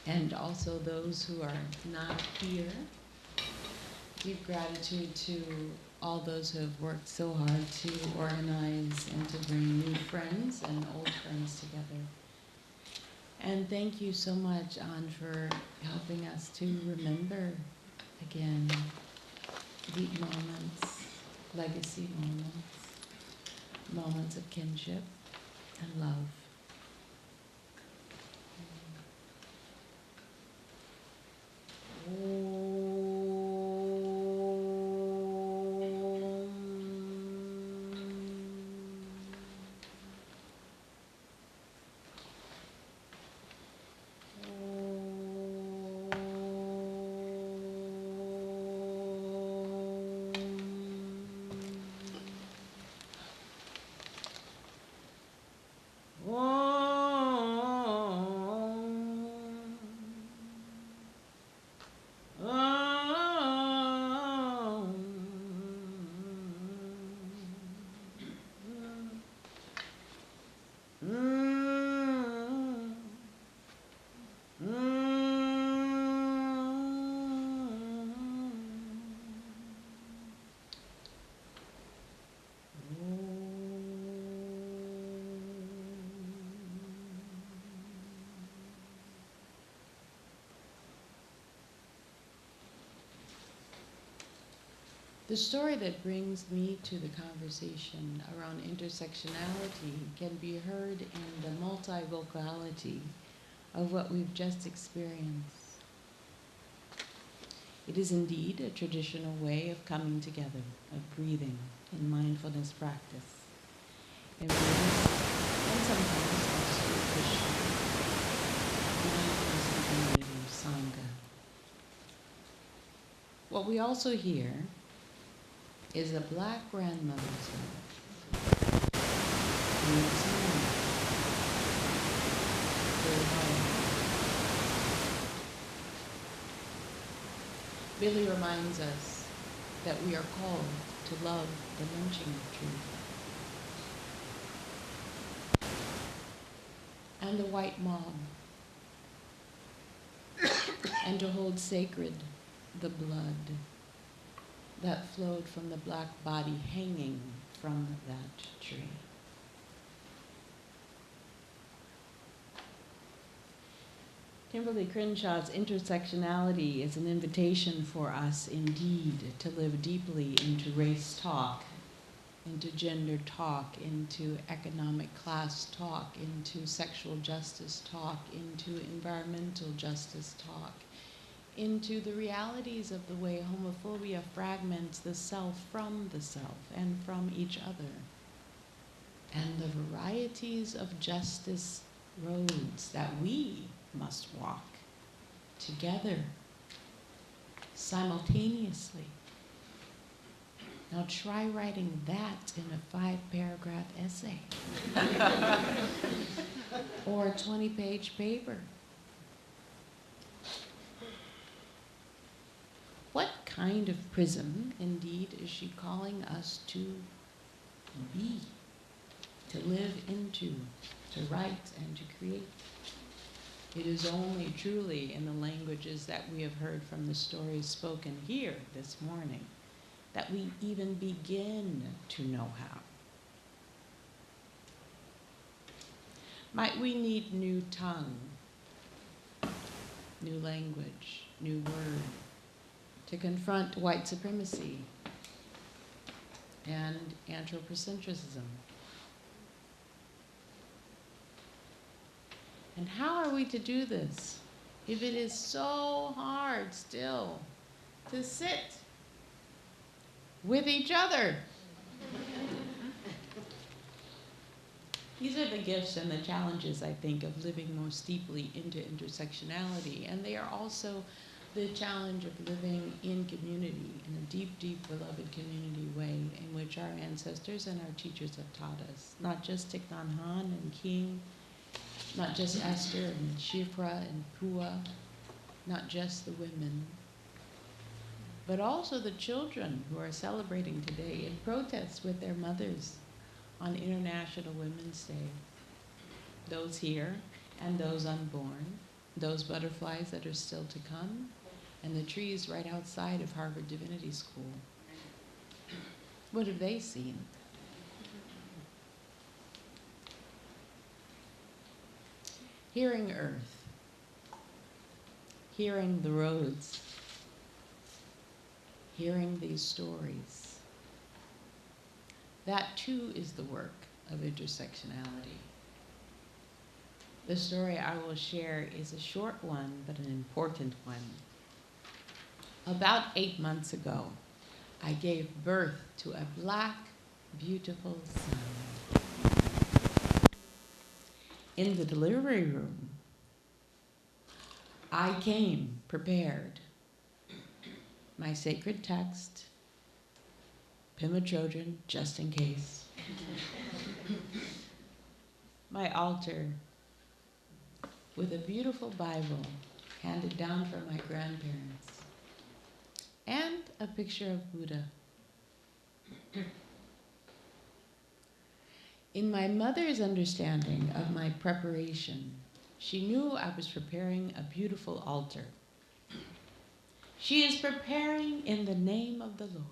and also those who are not here. Deep gratitude to all those who have worked so hard to organize and to bring new friends and old friends together. And thank you so much, An, for helping us to remember again deep moments, legacy moments, moments of kinship and love. The story that brings me to the conversation around intersectionality can be heard in the multivocality of what we've just experienced. It is indeed a traditional way of coming together, of breathing in mindfulness practice. And sometimes also Krishna, mindfulness community of sangha. What we also hear is a Black grandmother's voice. Billy reminds us that we are called to love the lynching tree. And the white mob, and to hold sacred the blood that flowed from the black body hanging from that tree. Kimberly Crenshaw's Intersectionality is an invitation for us indeed to live deeply into race talk, into gender talk, into economic class talk, into sexual justice talk, into environmental justice talk, into the realities of the way homophobia fragments the self from the self and from each other, and the varieties of justice roads that we must walk together, simultaneously. Now try writing that in a 5-paragraph essay or a 20-page paper. What kind of prism, indeed, is she calling us to be, to live into, to write and to create? It is only truly in the languages that we have heard from the stories spoken here this morning that we even begin to know how. Might we need new tongue, new language, new word to confront white supremacy and anthropocentrism? And how are we to do this if it is so hard still to sit with each other? These are the gifts and the challenges, I think, of living more steeply into intersectionality. And they are also the challenge of living in community, in a deep, deep, beloved community way in which our ancestors and our teachers have taught us. Not just Thich Nhat Hanh and King, not just Esther and Shifra and Pua, not just the women, but also the children who are celebrating today in protest with their mothers on International Women's Day. Those here and those unborn, those butterflies that are still to come, and the trees right outside of Harvard Divinity School. What have they seen? Hearing earth, hearing the roads, hearing these stories. That too is the work of intersectionality. The story I will share is a short one, but an important one. About 8 months ago, I gave birth to a black, beautiful son. In the delivery room, I came prepared. My sacred text, Pima Chodron, just in case. My altar with a beautiful Bible handed down from my grandparents, and a picture of Buddha. In my mother's understanding of my preparation, she knew I was preparing a beautiful altar. She is preparing in the name of the Lord.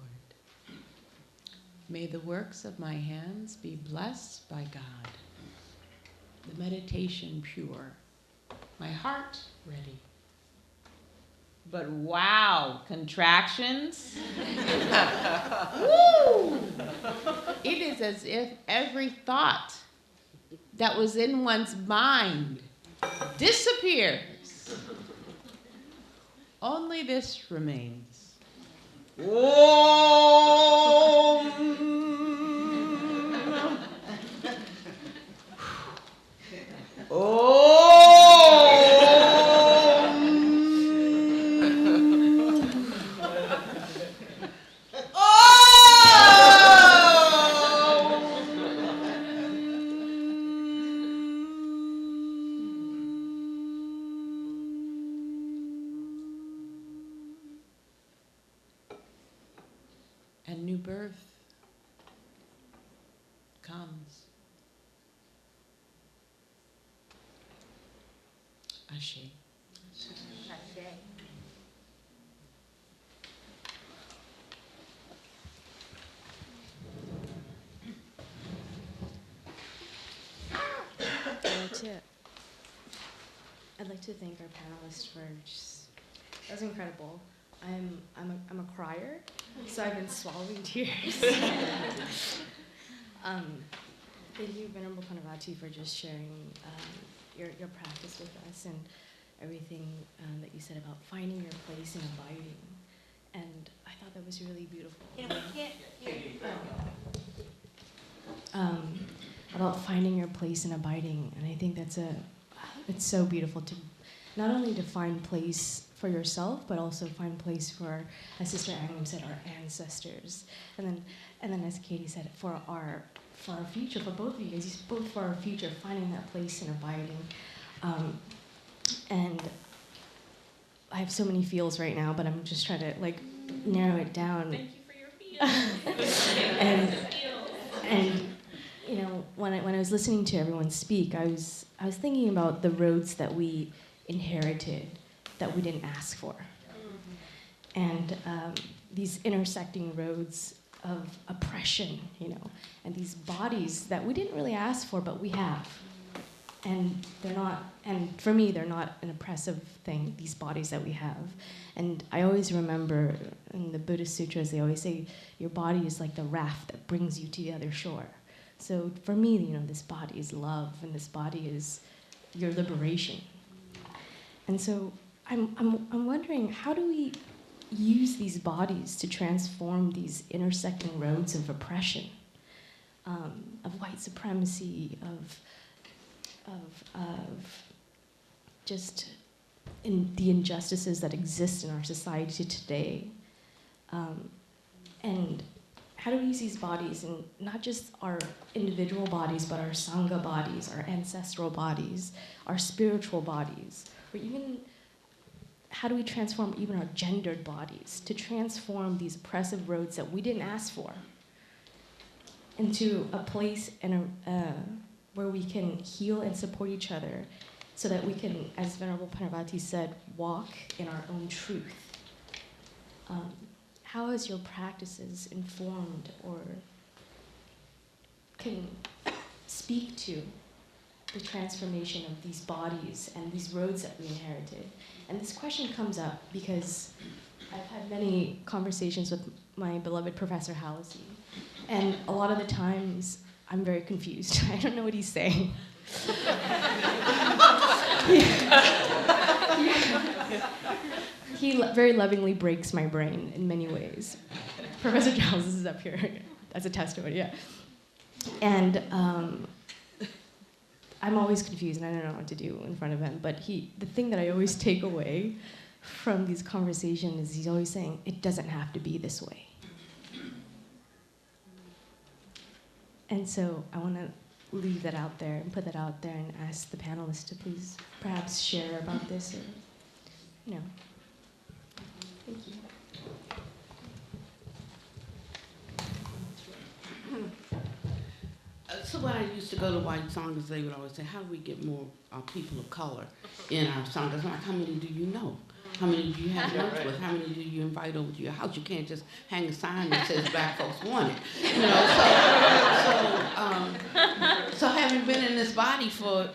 May the works of my hands be blessed by God, the meditation pure, my heart ready. But wow, contractions. Woo! It is as if every thought that was in one's mind disappears. Only this remains. birth comes. Ashe. I'd like to thank our panelists for just, that was incredible. I'm a crier, so I've been swallowing tears. Thank you, Venerable Panavati, for just sharing your practice with us and everything that you said about finding your place and abiding. And I thought that was really beautiful. We can't hear you. About finding your place and abiding, and I think it's so beautiful to not only to find place for yourself, but also find place for, as Sister Angam said, our ancestors, and then as Katie said, for our future, for both of you guys, both for our future, finding that place and abiding, and I have so many feels right now, but I'm just trying to like narrow it down. Thank you for your feels. and you know, when I was listening to everyone speak, I was thinking about the roads that we inherited that we didn't ask for, and these intersecting roads of oppression, you know, and these bodies that we didn't really ask for, but we have, and they're not. And for me, they're not an oppressive thing. These bodies that we have, and I always remember in the Buddhist sutras they always say your body is like the raft that brings you to the other shore. So for me, you know, this body is love, and this body is your liberation. And so I'm wondering, how do we use these bodies to transform these intersecting roads of oppression, of white supremacy, of just in the injustices that exist in our society today, and how do we use these bodies, and not just our individual bodies, but our sangha bodies, our ancestral bodies, our spiritual bodies, or even how do we transform even our gendered bodies to transform these oppressive roads that we didn't ask for into a place where we can heal and support each other so that we can, as Venerable Panavati said, walk in our own truth. How has your practices informed or can speak to the transformation of these bodies and these roads that we inherited? And this question comes up because I've had many conversations with my beloved Professor Halsey, and a lot of the times I'm very confused. I don't know what he's saying. He very lovingly breaks my brain in many ways. Professor Giles is up here as a testimony, yeah. And I'm always confused, and I don't know what to do in front of him. But the thing that I always take away from these conversations is he's always saying, it doesn't have to be this way. And so I want to leave that out there and put that out there and ask the panelists to please perhaps share about this, or, you know. Thank you. So when I used to go to white sanghas, they would always say, how do we get more people of color in our sanghas? I'm like, how many do you know? How many do you have lunch with? How many do you invite over to your house? You can't just hang a sign that says black folks want it. You know, so having been in this body for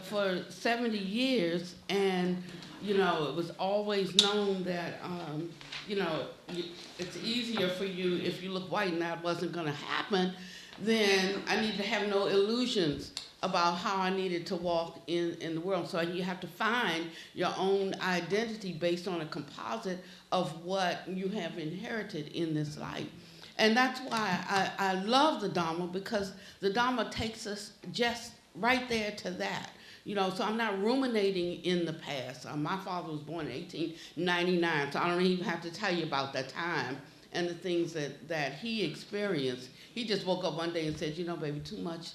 70 years, and, you know, it was always known that, you know, it's easier for you if you look white, and that wasn't going to happen, then I needed to have no illusions about how I needed to walk in the world. So you have to find your own identity based on a composite of what you have inherited in this life. And that's why I love the Dhamma, because the Dhamma takes us just right there to that. You know, so I'm not ruminating in the past. My father was born in 1899, so I don't even have to tell you about that time and the things that he experienced. He just woke up one day and said, you know, baby, too much,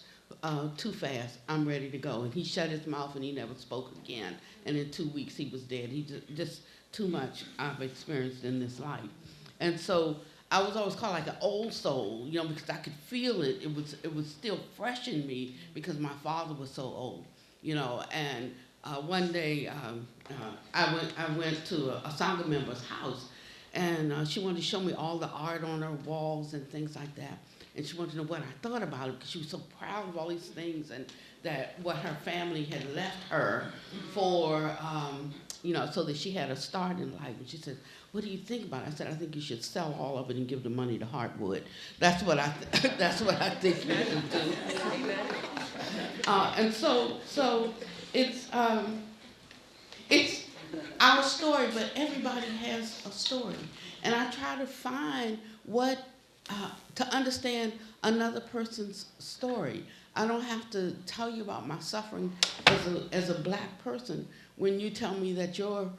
too fast, I'm ready to go. And he shut his mouth and he never spoke again. And in 2 weeks he was dead. He just too much I've experienced in this life. And so I was always called like an old soul, you know, because I could feel it. It was still fresh in me because my father was so old, you know. And one day I went to a sangha member's house, and she wanted to show me all the art on her walls and things like that. And she wanted to know what I thought about it because she was so proud of all these things and that what her family had left her for, you know, so that she had a start in life. And she said, "What do you think about it?" I said, "I think you should sell all of it and give the money to Heartwood. That's what I that's what I think you should do." And so it's our story, but everybody has a story, and I try to find to understand another person's story. I don't have to tell you about my suffering as a black person when you tell me that your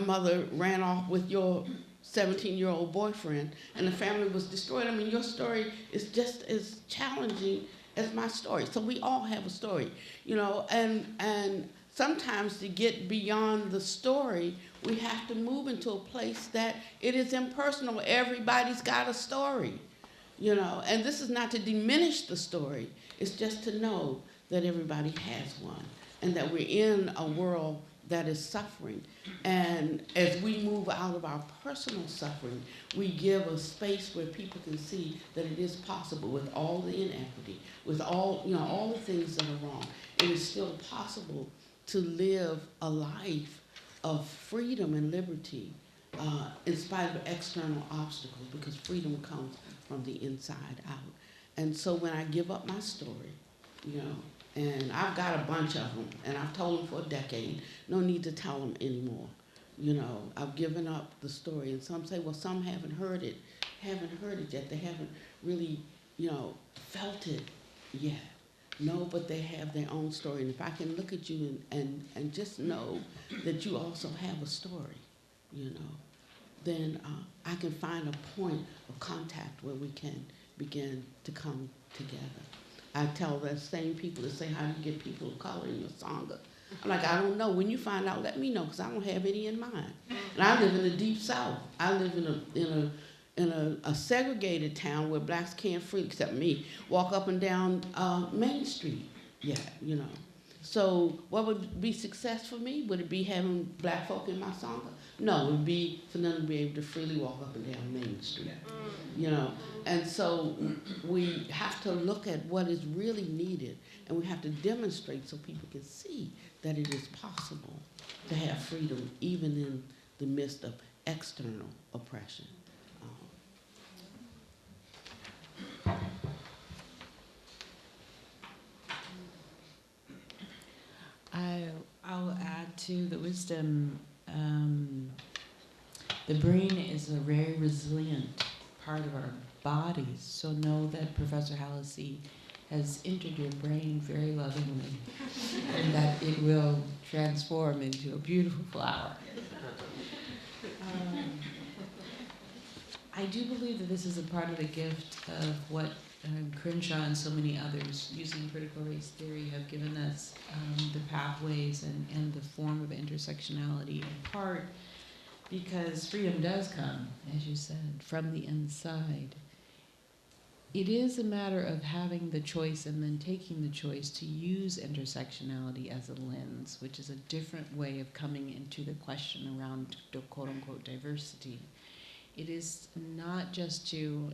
mother ran off with your 17-year-old boyfriend and the family was destroyed. I mean, your story is just as challenging as my story. So we all have a story, you know, and sometimes to get beyond the story, we have to move into a place that it is impersonal. Everybody's got a story, you know, and this is not to diminish the story. It's just to know that everybody has one and that we're in a world that is suffering. And as we move out of our personal suffering, we give a space where people can see that it is possible with all the inequity, with all, you know, all the things that are wrong. It is still possible to live a life of freedom and liberty in spite of external obstacles, because freedom comes from the inside out. And so when I give up my story, you know, and I've got a bunch of them, and I've told them for a decade, no need to tell them anymore. You know, I've given up the story, and some say, well, some haven't heard it yet. They haven't really, you know, felt it yet. No, but they have their own story. And if I can look at you and just know that you also have a story, you know, then I can find a point of contact where we can begin to come together. I tell the same people that say, how do you get people of color in your sangha? I'm like, I don't know. When you find out, let me know, because I don't have any in mind. And I live in the deep south. I live in a segregated town where blacks can't freely, except me, walk up and down Main Street. Yeah, you know. So what would be success for me? Would it be having black folk in my sangha? No, it would be for them to be able to freely walk up and down Main Street. You know, and so we have to look at what is really needed, and we have to demonstrate so people can see that it is possible to have freedom even in the midst of external oppression. I'll add to the wisdom. The brain is a very resilient part of our bodies. So know that Professor Hallisey has entered your brain very lovingly, and that it will transform into a beautiful flower. I do believe that this is a part of the gift of what Crenshaw and so many others using critical race theory have given us, the pathways and the form of intersectionality, in part because freedom does come, as you said, from the inside. It is a matter of having the choice and then taking the choice to use intersectionality as a lens, which is a different way of coming into the question around quote-unquote diversity. It is not just to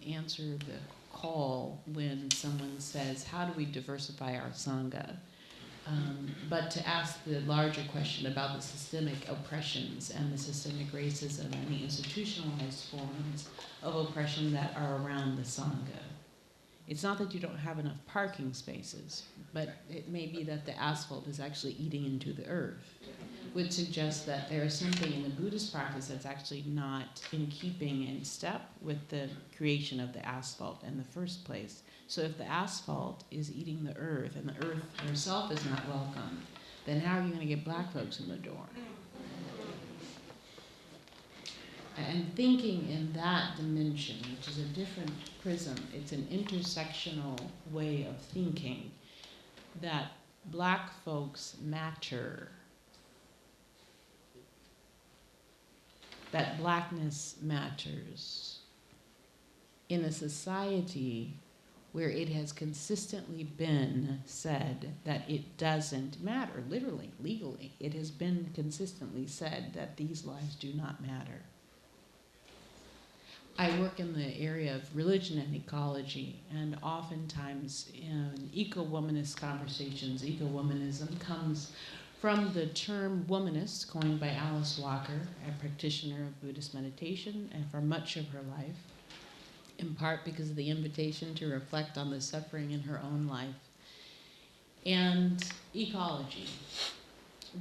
answer the call when someone says, how do we diversify our sangha? But to ask the larger question about the systemic oppressions and the systemic racism and the institutionalized forms of oppression that are around the sangha. It's not that you don't have enough parking spaces, but it may be that the asphalt is actually eating into the earth, which suggests that there is something in the Buddhist practice that's actually not in keeping in step with the creation of the asphalt in the first place. So if the asphalt is eating the earth and the earth herself is not welcome, then how are you going to get black folks in the door? And thinking in that dimension, which is a different prism, it's an intersectional way of thinking, that black folks matter. that blackness matters in a society where it has consistently been said that it doesn't matter, literally, legally. It has been consistently said that these lives do not matter. I work in the area of religion and ecology, and oftentimes in eco-womanist conversations, eco-womanism comes from the term womanist, coined by Alice Walker, a practitioner of Buddhist meditation, and for much of her life, in part because of the invitation to reflect on the suffering in her own life. And ecology.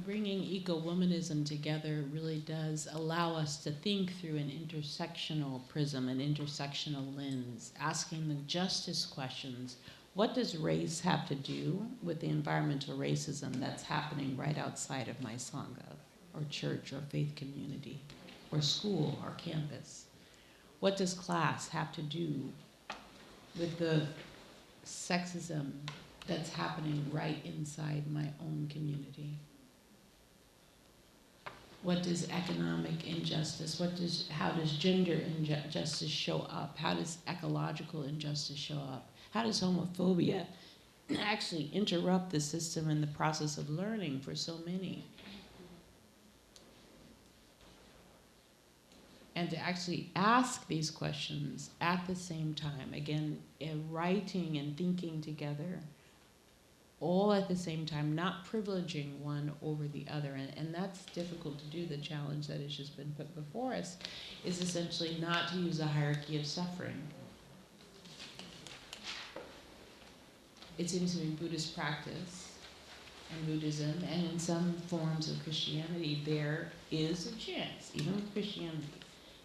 Bringing eco-womanism together really does allow us to think through an intersectional prism, an intersectional lens, asking the justice questions. What does race have to do with the environmental racism that's happening right outside of my sangha, or church, or faith community, or school, or campus? What does class have to do with the sexism that's happening right inside my own community? What does economic injustice, how does gender injustice show up? How does ecological injustice show up? How does homophobia actually interrupt the system and the process of learning for so many? And to actually ask these questions at the same time, again, writing and thinking together, all at the same time, not privileging one over the other. And that's difficult to do. The challenge that has just been put before us is essentially not to use a hierarchy of suffering. It seems to be Buddhist practice and Buddhism, and in some forms of Christianity, there is a chance, even with Christianity,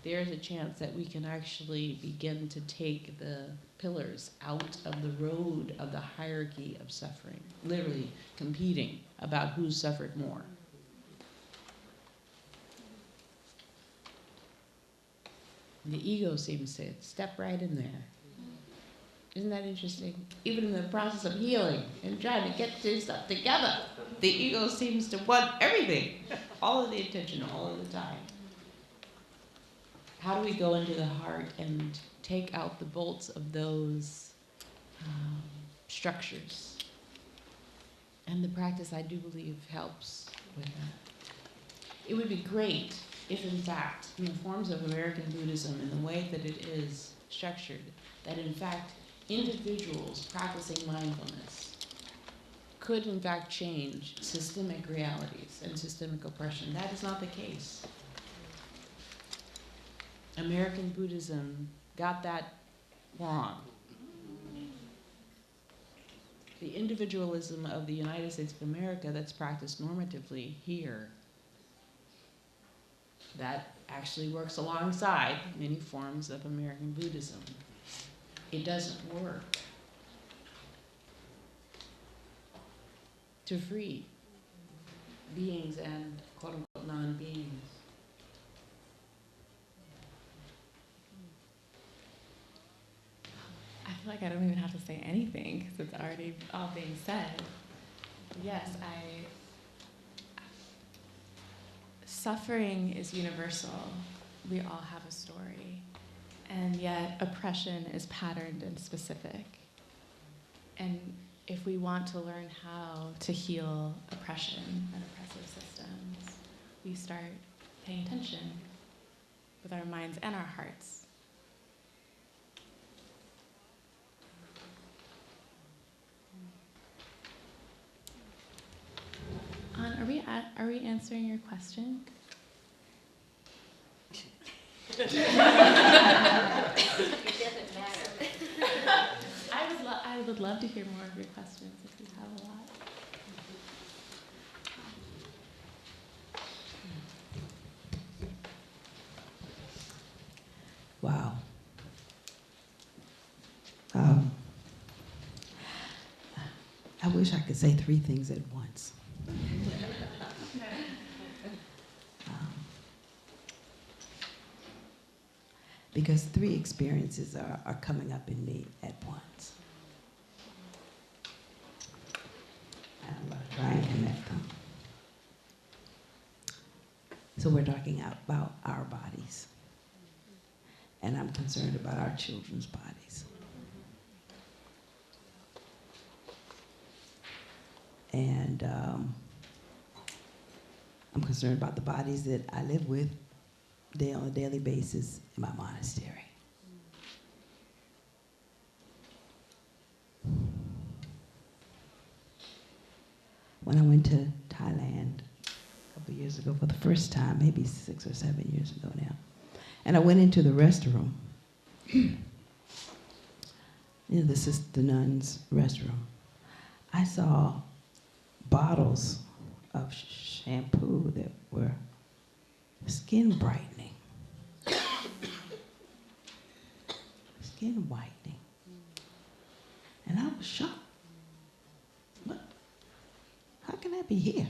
there is a chance that we can actually begin to take the pillars out of the road of the hierarchy of suffering, literally competing about who suffered more. The ego seems to step right in there. Isn't that interesting? Even in the process of healing and trying to get this stuff together, the ego seems to want everything, all of the attention, all of the time. How do we go into the heart and take out the bolts of those structures? And the practice, I do believe, helps with that. It would be great if, in fact, in the forms of American Buddhism, in the way that it is structured, that in fact, individuals practicing mindfulness could, in fact, change systemic realities and systemic oppression. That is not the case. American Buddhism got that wrong. The individualism of the United States of America that's practiced normatively here, that actually works alongside many forms of American Buddhism. It doesn't work to free beings and quote-unquote non-beings. I feel like I don't even have to say anything because it's already all being said. Yes, suffering is universal. We all have a story. And yet oppression is patterned and specific. And if we want to learn how to heal oppression and oppressive systems, we start paying attention with our minds and our hearts. Are we answering your question? It doesn't matter. I would love to hear more of your questions if you have a lot. Wow. I wish I could say three things at once. Because three experiences are coming up in me at once. And I'm going to try and connect them. So we're talking about our bodies. And I'm concerned about our children's bodies. And I'm concerned about the bodies that I live with on a daily basis in my monastery. When I went to Thailand a couple of years ago for the first time, maybe 6 or 7 years ago now, and I went into the restroom, the nuns' restroom, I saw bottles of shampoo that were skin brightening, skin whitening. And I was shocked. What? How can that be here?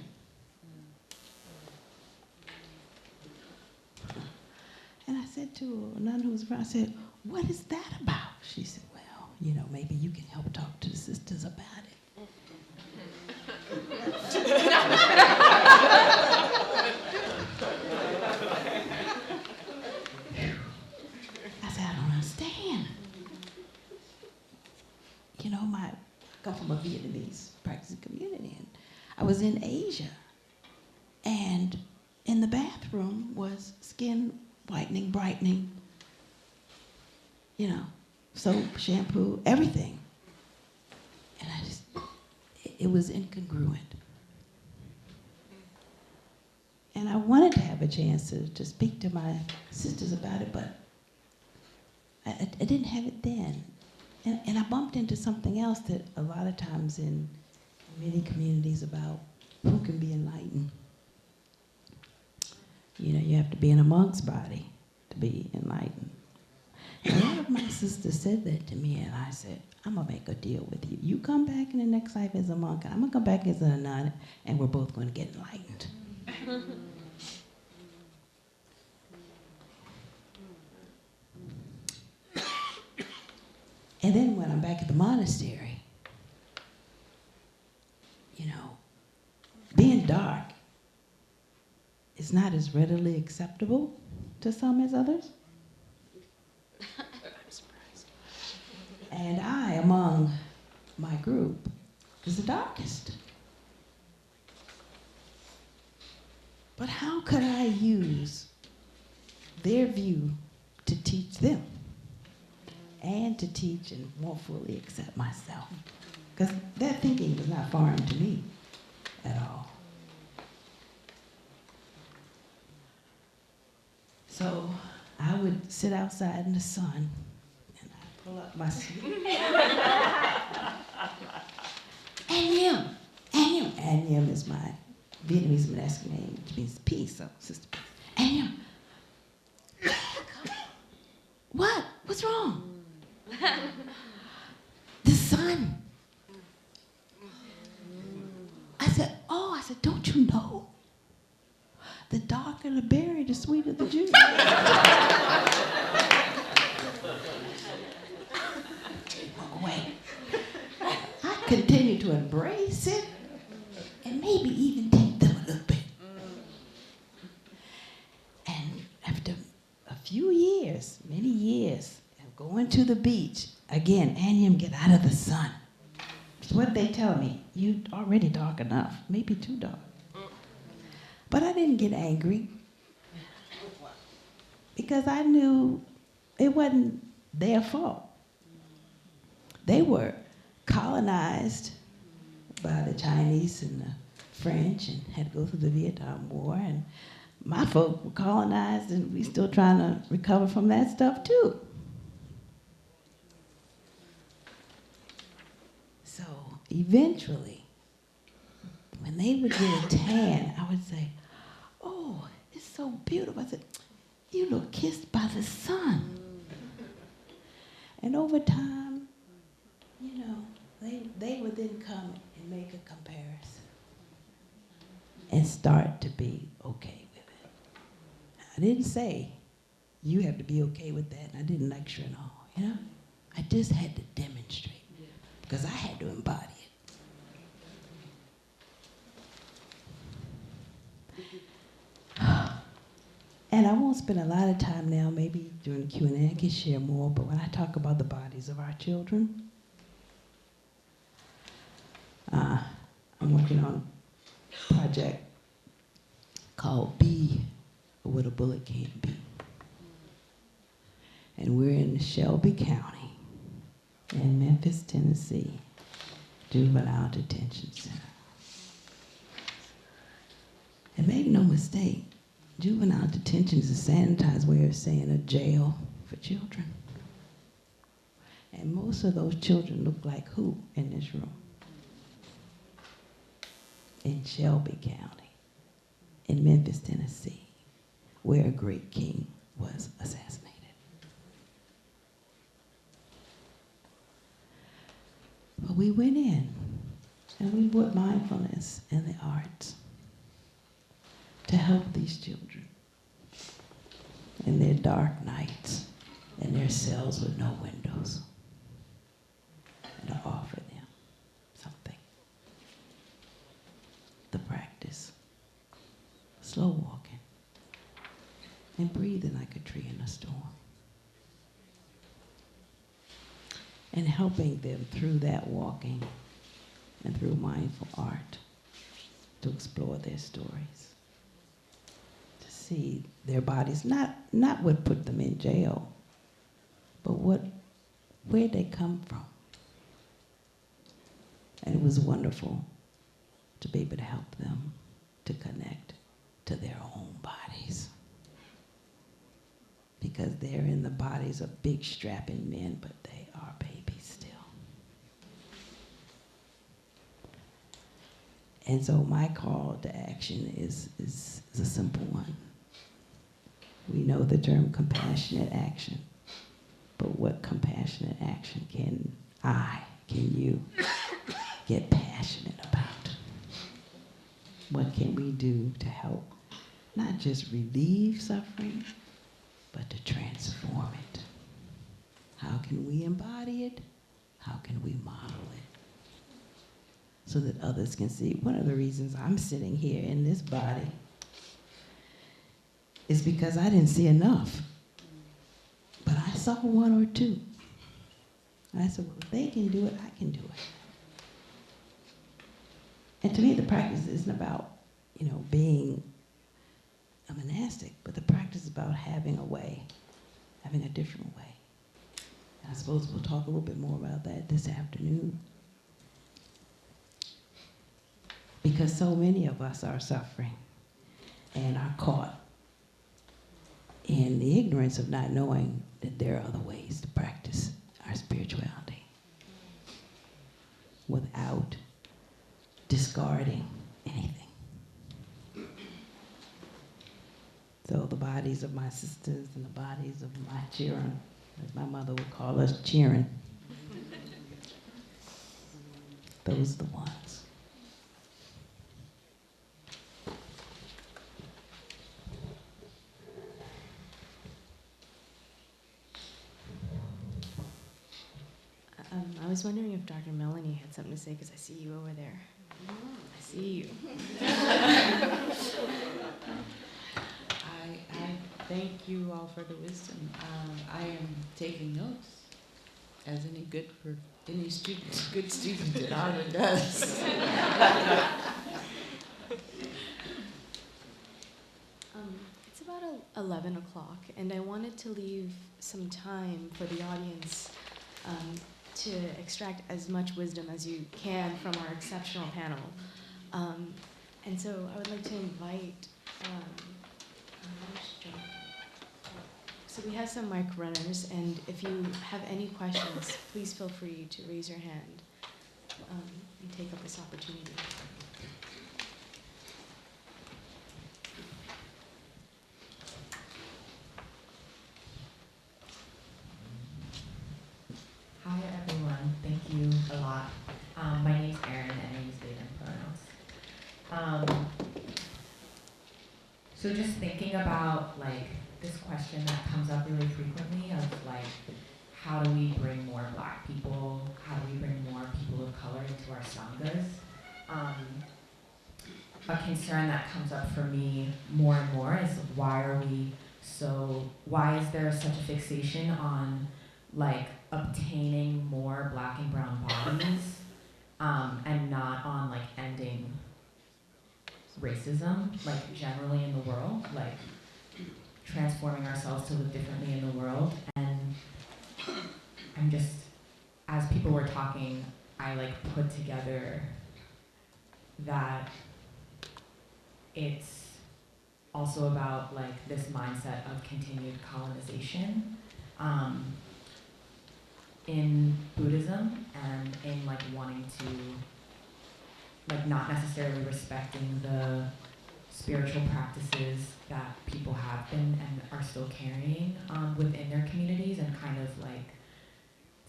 And I said to a nun who was around, I said, what is that about? She said, well, maybe you can help talk to the sisters about it. I said, I don't understand. I come from a Vietnamese practicing community, and I was in Asia, and in the bathroom was skin whitening, brightening, soap, shampoo, everything. And it was incongruent. And I wanted to have a chance to speak to my sisters about it, but I didn't have it then. And I bumped into something else that a lot of times in many communities about who can be enlightened. You have to be in a monk's body to be enlightened. And a lot of my sisters said that to me, and I said, I'm going to make a deal with you. You come back in the next life as a monk, and I'm going to come back as a nun, and we're both going to get enlightened. And then when I'm back at the monastery, being dark is not as readily acceptable to some as others. I'm surprised. And I, among my group, is the darkest. But how could I use their view to teach them and to teach and more fully accept myself? Because that thinking was not foreign to me at all. So I would sit outside in the sun, and I'd pull up my sleeve. Anyam is my Vietnamese monastic name, which means peace, so sister peace. Anyam. What? What's wrong? The sun. I said, don't you know? The darker the berry, the sweeter the juice. Walk away. I continue to embrace it and maybe even teach them a little bit. And after a few years, many years, of going to the beach, again, Anyam, get out of the sun. It's what they tell me. You're already dark enough, maybe too dark. But I didn't get angry because I knew it wasn't their fault. They were colonized by the Chinese and the French and had to go through the Vietnam War. And my folk were colonized, and we still trying to recover from that stuff too. So eventually, when they would get a tan, I would say, oh, it's so beautiful. I said, you look kissed by the sun. And over time, they would then come and make a comparison and start to be okay with it. I didn't say, you have to be okay with that, and I didn't lecture and all, I just had to demonstrate because I had to embody it. And And I won't spend a lot of time now, maybe during the Q&A I can share more, but when I talk about the bodies of our children, I'm working on a project called Be What a Bullet Can't Be. And we're in Shelby County in Memphis, Tennessee, Juvenile Detention Center. And make no mistake, juvenile detention is a sanitized way of saying a jail for children. And most of those children look like who in this room? In Shelby County, in Memphis, Tennessee, where a great king was assassinated. But we went in and we put mindfulness and the arts to help these children in their dark nights and their cells with no windows, and to offer them something. The practice, slow walking and breathing like a tree in a storm, and helping them through that walking and through mindful art to explore their stories, to see their bodies, not what put them in jail, but where they come from. And it was wonderful to be able to help them to connect to their own bodies, because they're in the bodies of big strapping men, but they are babies still. And so my call to action is a simple one. We know the term compassionate action, but what compassionate action can you get passionate about? What can we do to help not just relieve suffering, but to transform it? How can we embody it? How can we model it? So that others can see. One of the reasons I'm sitting here in this body is because I didn't see enough. But I saw one or two. And I said, well, if they can do it, I can do it. And to me, the practice isn't about, being a monastic, but the practice is about having a way, having a different way. And I suppose we'll talk a little bit more about that this afternoon. Because so many of us are suffering and are caught in the ignorance of not knowing that there are other ways to practice our spirituality without discarding anything. So the bodies of my sisters and the bodies of my children, as my mother would call us, cheering, those are the ones. I was wondering if Dr. Melanie had something to say, because I see you over there. I see you. I thank you all for the wisdom. I am taking notes, as any good student at Harvard does. It's about 11 o'clock, and I wanted to leave some time for the audience to extract as much wisdom as you can from our exceptional panel. And so I would like to invite, so we have some mic runners, and if you have any questions, please feel free to raise your hand and take up this opportunity. Hi everyone, thank you a lot. My name's Erin and I use they them pronouns. So just thinking about this question that comes up really frequently of how do we bring more Black people, how do we bring more people of color into our sanghas? A concern that comes up for me more and more is why are we So why is there such a fixation on like obtaining more black and brown bodies, and not on like ending racism, like generally in the world, like transforming ourselves to live differently in the world? And I'm just, as people were talking, I like put together that it's also about like this mindset of continued colonization in Buddhism, and in like wanting to, like not necessarily respecting the spiritual practices that people have been and are still carrying within their communities, and kind of like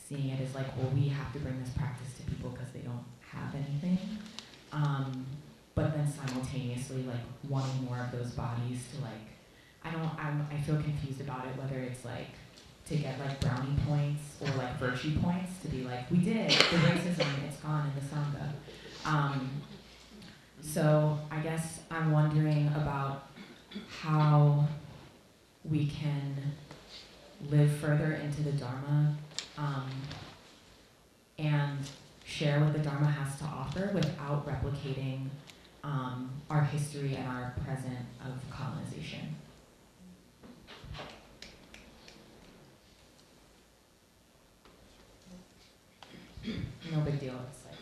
seeing it as like, well, we have to bring this practice to people because they don't have anything. But then simultaneously like wanting more of those bodies to like, I feel confused about it, whether it's like to get like brownie points or like virtue points to be like, we did the racism, it's gone in the sangha. So I guess I'm wondering about how we can live further into the Dharma, and share what the Dharma has to offer without replicating our history and our present of colonization. No big deal, it's like.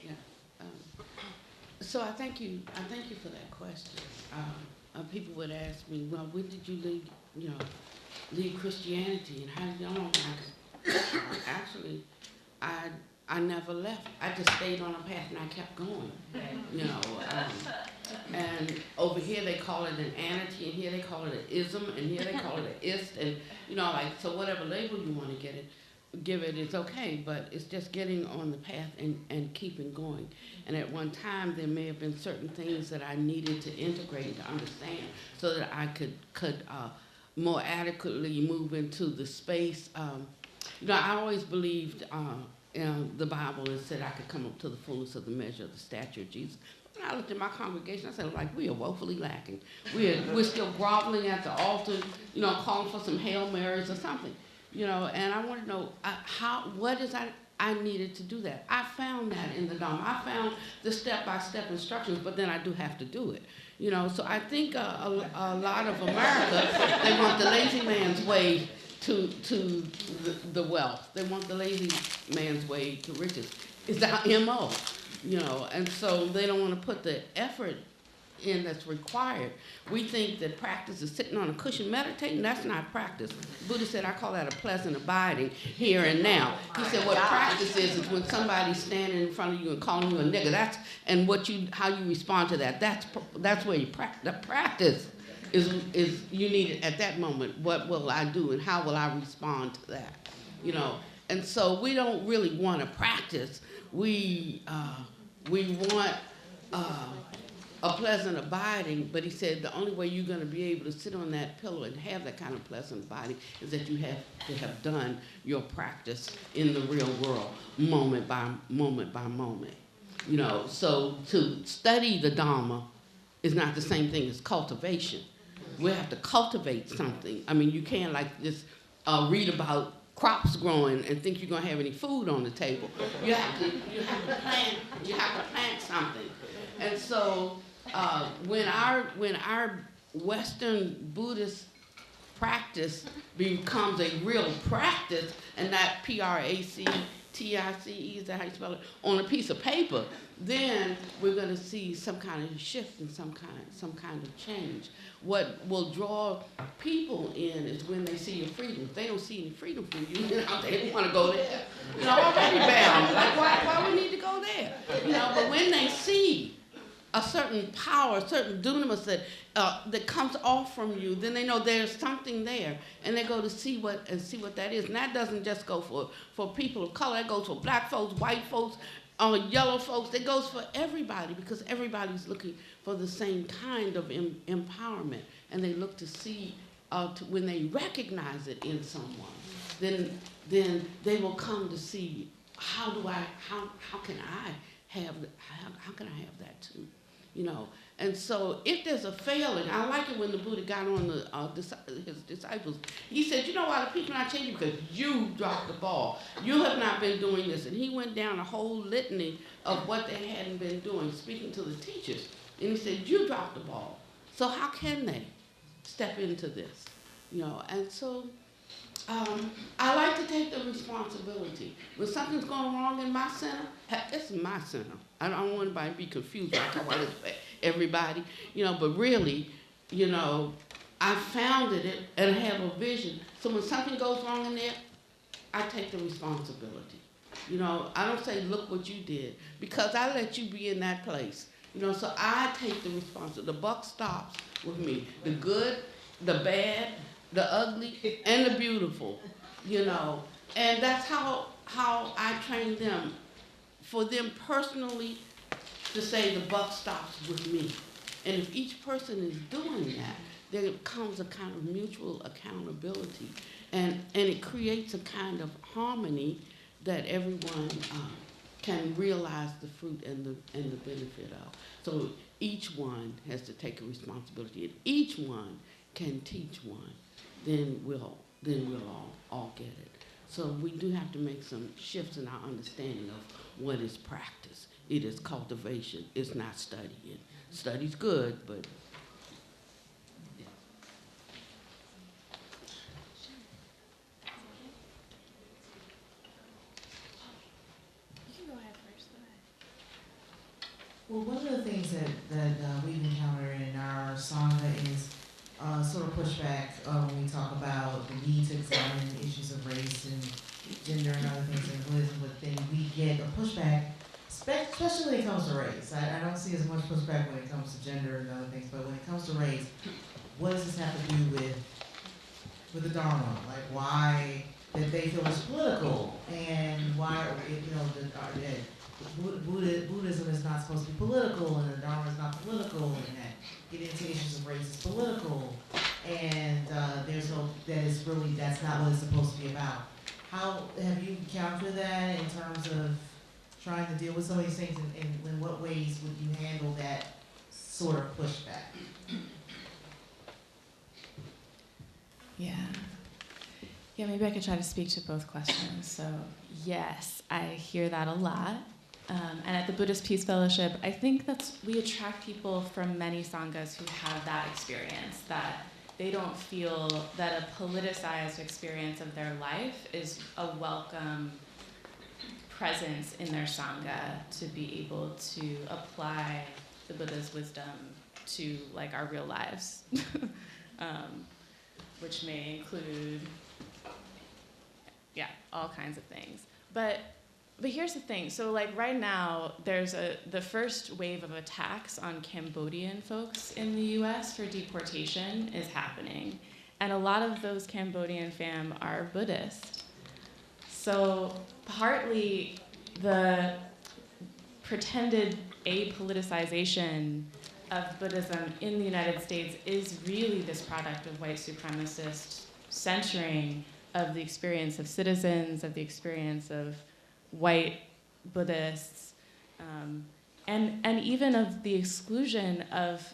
Yeah. So I thank you for that question. People would ask me, well, when did you leave Christianity, and how did you know? Actually, I never left. I just stayed on a path and I kept going. And over here they call it an anity, and here they call it an ism, and here they call it an ist, and so whatever label you want to give it is okay, but it's just getting on the path and keeping going. And at one time there may have been certain things that I needed to integrate and to understand so that I could more adequately move into the space. I always believed the Bible and said I could come up to the fullness of the measure of the stature of Jesus. And I looked at my congregation, I said, like, we are woefully lacking. We're still groveling at the altar, calling for some Hail Marys or something. And I want to know what is I needed to do that. I found that in the Dharma. I found the step-by-step instructions, but then I do have to do it. So I think a lot of America, they want the lazy man's way to the wealth. They want the lazy man's way to riches. It's our MO, and so they don't want to put the effort in that's required. We think that practice is sitting on a cushion meditating. That's not practice. Buddha said, I call that a pleasant abiding here and now. He said what practice is when somebody's standing in front of you and calling you a nigger. That's and how you respond to that. That's where you practice. The practice is you need it at that moment. What will I do and how will I respond to that? And so we don't really want to practice. We want a pleasant abiding, but he said the only way you're going to be able to sit on that pillow and have that kind of pleasant abiding is that you have to have done your practice in the real world, moment by moment by moment. So to study the Dharma is not the same thing as cultivation. We have to cultivate something. I mean, you can't just read about crops growing and think you're going to have any food on the table. You have to plant something. And so when our Western Buddhist practice becomes a real practice, and not PRACTICE, is that how you spell it, on a piece of paper, then we're going to see some kind of shift and some kind of change. What will draw people in is when they see your freedom. If they don't see any freedom from you, they don't want to go there. Already bound. Like, why we need to go there? But when they see a certain power, a certain dunamis that comes off from you, then they know there's something there, and they go to see what that is. And that doesn't just go for people of color. That goes for black folks, white folks, yellow folks. It goes for everybody, because everybody's looking for the same kind of empowerment, and they look to see when they recognize it in someone, then they will come to see how can I have that too? You know, and so if there's a failing, I like it when the Buddha got on his disciples. He said, you know why the people are not changing? Because you dropped the ball. You have not been doing this. And he went down a whole litany of what they hadn't been doing, speaking to the teachers. And he said, you dropped the ball. So how can they step into this? You know, and so I like to take the responsibility. When something's going wrong in my center, this is my center. I don't want anybody to be confused. I talk about this for everybody, you know, but really, you know, I founded it and have a vision. So when something goes wrong in there, I take the responsibility. You know, I don't say, look what you did, because I let you be in that place. You know, so I take the responsibility. The buck stops with me. The good, the bad, the ugly, and the beautiful, you know. And that's how I train them, for them personally to say the buck stops with me. And if each person is doing that, there comes a kind of mutual accountability. And it creates a kind of harmony that everyone can realize the fruit and the benefit of. So each one has to take a responsibility. If each one can teach one, then we'll all get it. So we do have to make some shifts in our understanding of what is practice. It is cultivation. It's not studying. Study's good, but yeah. You can go ahead first. Go ahead. Well, one of the things that we've encountered in our sangha is sort of pushback when we talk about the need to examine issues of race and gender and other things in Buddhism, but then we get a pushback, especially when it comes to race. I don't see as much pushback when it comes to gender and other things, but when it comes to race, what does this have to do with the Dharma? Like, why that they feel it's political, and why, you know, Buddhism is not supposed to be political, and the Dharma is not political, and that getting into issues of race is political, and that's not what it's supposed to be about. How have you encountered that in terms of trying to deal with some of these things, and in what ways would you handle that sort of pushback? Yeah, maybe I could try to speak to both questions. So yes, I hear that a lot. And at the Buddhist Peace Fellowship, I think we attract people from many sanghas who have that experience, that they don't feel that a politicized experience of their life is a welcome presence in their sangha to be able to apply the Buddha's wisdom to like our real lives, which may include, all kinds of things. But here's the thing. So like right now, there's the first wave of attacks on Cambodian folks in the US for deportation is happening. And a lot of those Cambodian fam are Buddhist. So partly the pretended apoliticization of Buddhism in the United States is really this product of white supremacist censoring of the experience of citizens, of the experience of white Buddhists, and even of the exclusion of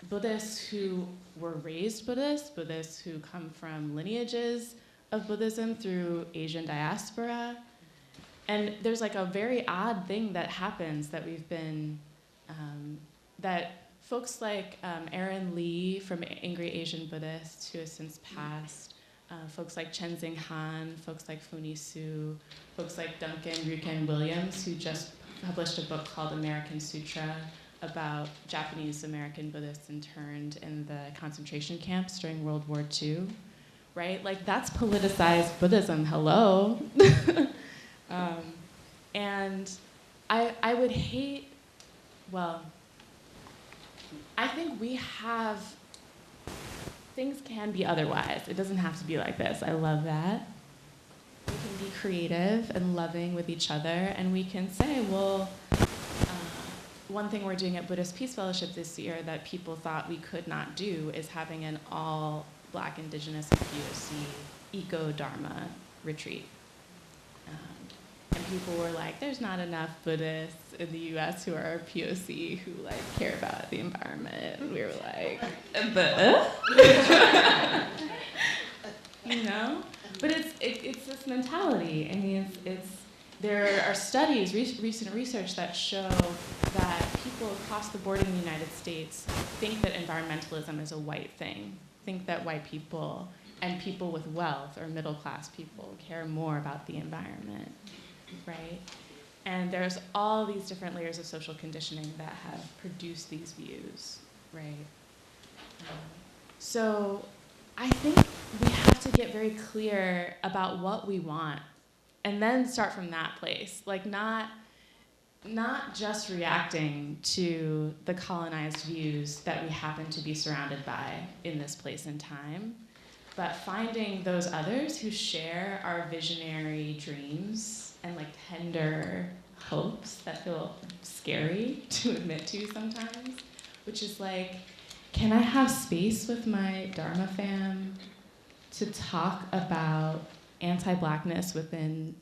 Buddhists who were raised Buddhists, Buddhists who come from lineages of Buddhism through Asian diaspora. And there's like a very odd thing that happens that we've been, that folks like Erin Lee from Angry Asian Buddhists, who has since passed, folks like Chenzing Han, folks like Funi Su, folks like Duncan Ryuken Williams, who just published a book called American Sutra about Japanese American Buddhists interned in the concentration camps during World War II, right? Like that's politicized Buddhism, hello. And I would hate, well, I think we have, things can be otherwise. It doesn't have to be like this. I love that. We can be creative and loving with each other, and we can say, well, one thing we're doing at Buddhist Peace Fellowship this year that people thought we could not do is having an all Black, Indigenous, and POC eco-dharma retreat. And people were like, there's not enough Buddhists in the US who are POC who like care about the environment. And we were like, you know? But it's this mentality. I mean, there are studies, recent research that show that people across the board in the United States think that environmentalism is a white thing, think that white people and people with wealth or middle class people care more about the environment, right? And there's all these different layers of social conditioning that have produced these views, right? So I think we have to get very clear about what we want and then start from that place. Like not just reacting to the colonized views that we happen to be surrounded by in this place and time, but finding those others who share our visionary dreams and like tender hopes that feel scary to admit to sometimes, which is like, can I have space with my Dharma fam to talk about anti-Blackness within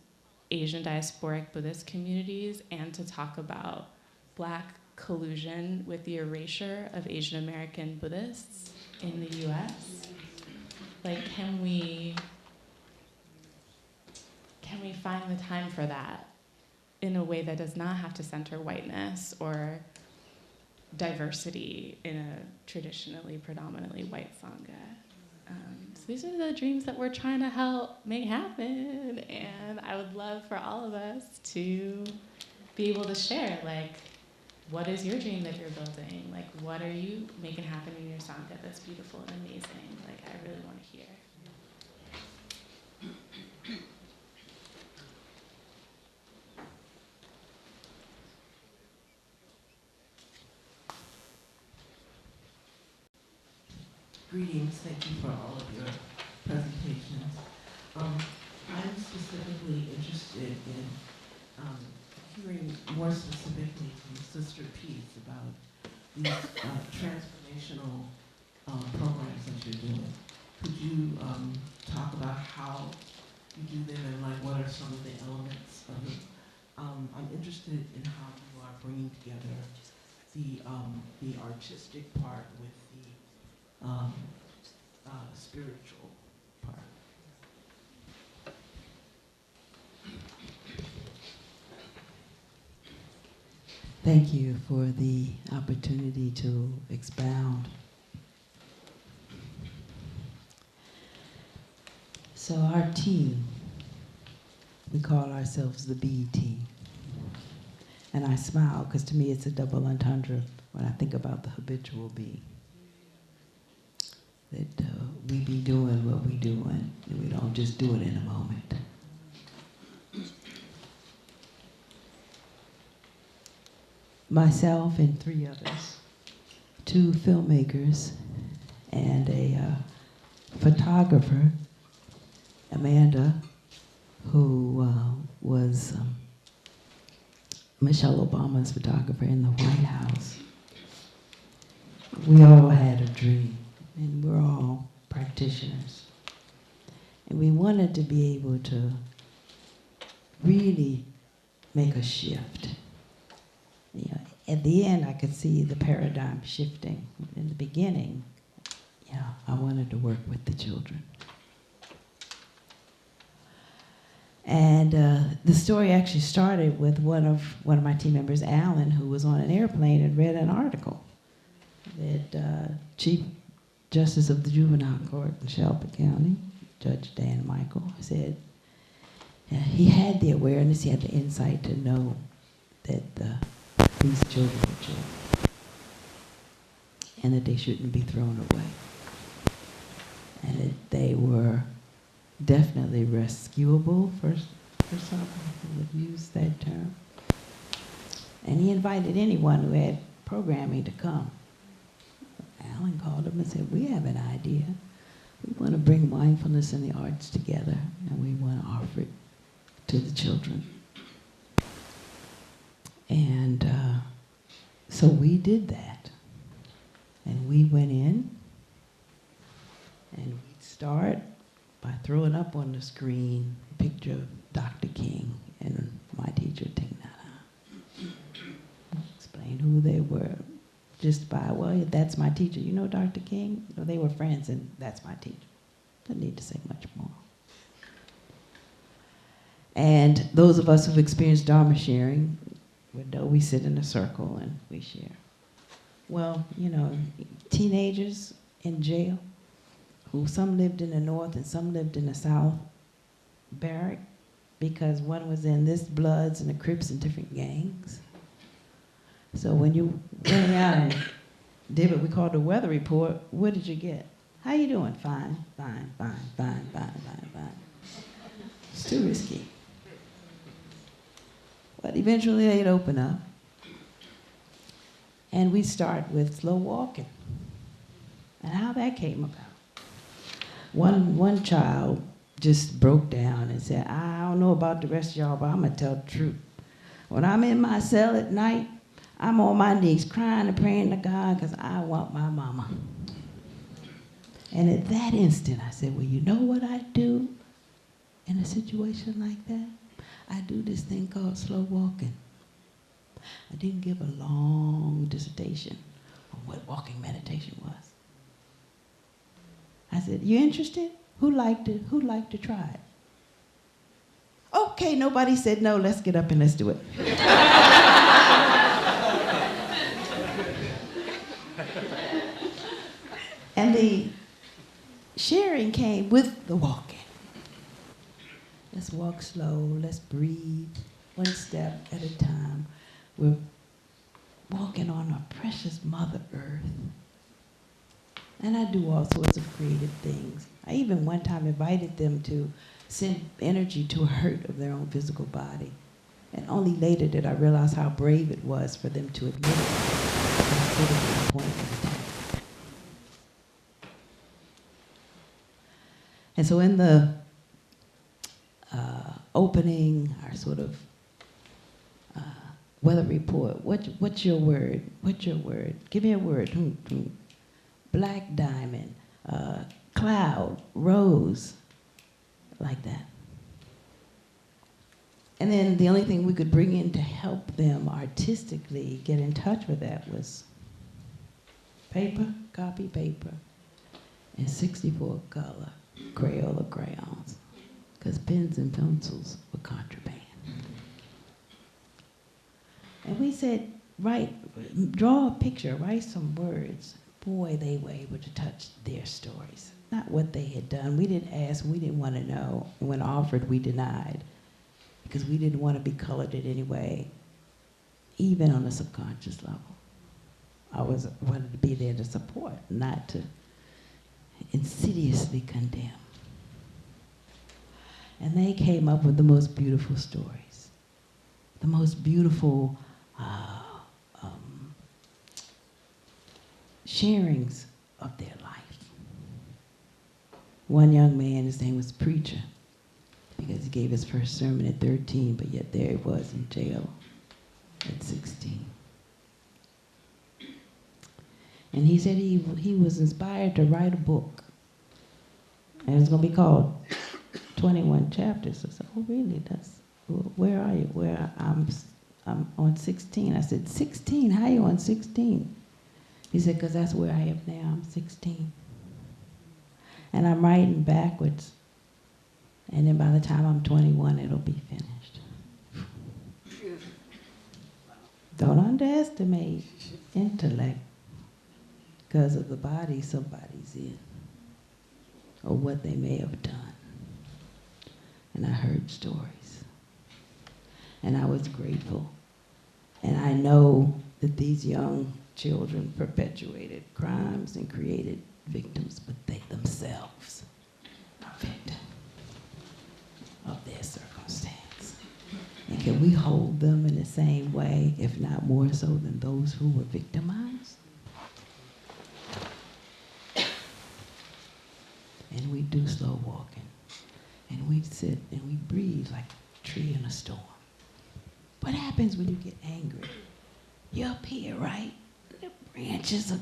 Asian diasporic Buddhist communities and to talk about Black collusion with the erasure of Asian American Buddhists in the US? Like, can we find the time for that in a way that does not have to center whiteness or diversity in a traditionally predominantly white sangha? So these are the dreams that we're trying to help make happen, and I would love for all of us to be able to share, like, what is your dream that you're building? Like, what are you making happen in your sangha that's beautiful and amazing? Like, I really want to hear. Greetings, thank you for all of your presentations. I'm specifically interested in hearing more specifically from Sister Peace about these transformational programs that you're doing. Could you talk about how you do them and like what are some of the elements of it? I'm interested in how you are bringing together the artistic part with the spiritual part. Thank you for the opportunity to expound. So our team, we call ourselves the B team. And I smile because to me it's a double entendre when I think about the habitual B. That we be doing what we doing, and we don't just do it in a moment. Myself and 3 others, 2 filmmakers and a photographer, Amanda, who was Michelle Obama's photographer in the White House. We all had a dream, and we're all practitioners. And we wanted to be able to really make a shift. You know, at the end, I could see the paradigm shifting. In the beginning, I wanted to work with the children. And the story actually started with one of my team members, Alan, who was on an airplane and read an article that Chief Justice of the Juvenile Court in Shelby County, Judge Dan Michael, said he had the awareness, he had the insight to know that these children were children and that they shouldn't be thrown away and that they were definitely rescuable, for some who would use that term. And he invited anyone who had programming to come. Alan called him and said, we have an idea. We want to bring mindfulness and the arts together, and we want to offer it to the children. And so we did that. And we went in, and we'd start by throwing up on the screen a picture of Dr. King And my teacher took that out. Explained who they were just by, well, that's my teacher. You know Dr. King? Well, they were friends, and that's my teacher. Don't need to say much more. And those of us who've experienced Dharma sharing, we know we sit in a circle and we share. Well, you know, teenagers in jail, who some lived in the North and some lived in the South barrack, because one was in this Bloods and the Crips and different gangs. So when you went around and did what we call the weather report, what did you get? How you doing? Fine, fine, fine, fine, fine, fine, fine. It's too risky. But eventually they'd open up. And we start with slow walking. And how that came about. One child just broke down and said, I don't know about the rest of y'all, but I'm going to tell the truth. When I'm in my cell at night, I'm on my knees crying and praying to God because I want my mama. And at that instant, I said, well, you know what I do in a situation like that? I do this thing called slow walking. I didn't give a long dissertation on what walking meditation was. I said, you interested? Who'd like to try it? Okay, nobody said no, let's get up and let's do it. And the sharing came with the walking. Let's walk slow, let's breathe, one step at a time. We're walking on a precious Mother Earth. And I do all sorts of creative things. I even one time invited them to send energy to a hurt of their own physical body. And only later did I realize how brave it was for them to admit it instead of the point of attack. And so in the opening, our sort of weather report, what's your word? What's your word? Give me a word. Black diamond, cloud, rose, like that. And then the only thing we could bring in to help them artistically get in touch with that was paper, copy paper, and 64 color Crayola crayons, because pens and pencils were contraband. And we said, draw a picture, write some words. Boy, they were able to touch their stories, not what they had done. We didn't ask, we didn't want to know. And when offered, we denied, because we didn't want to be colored in any way, even on a subconscious level. I wanted to be there to support, not to insidiously condemn. And they came up with the most beautiful stories, the most beautiful sharings of their life. One young man, his name was Preacher, because he gave his first sermon at 13, but yet there he was in jail at 16. And he said he was inspired to write a book. And it's going to be called 21 Chapters. I said, oh, really? Where are you? I'm on 16. I said, 16? How are you on 16? He said, because that's where I am now. I'm 16. And I'm writing backwards. And then by the time I'm 21, it'll be finished. Don't underestimate intellect because of the body somebody's in, or what they may have done. And I heard stories. And I was grateful. And I know that these young children perpetuated crimes and created victims, but they themselves are victims of their circumstance. And can we hold them in the same way, if not more so than those who were victimized? And we do slow walking. And we sit and we breathe like a tree in a storm. What happens when you get angry? You're up here, right? The branches are,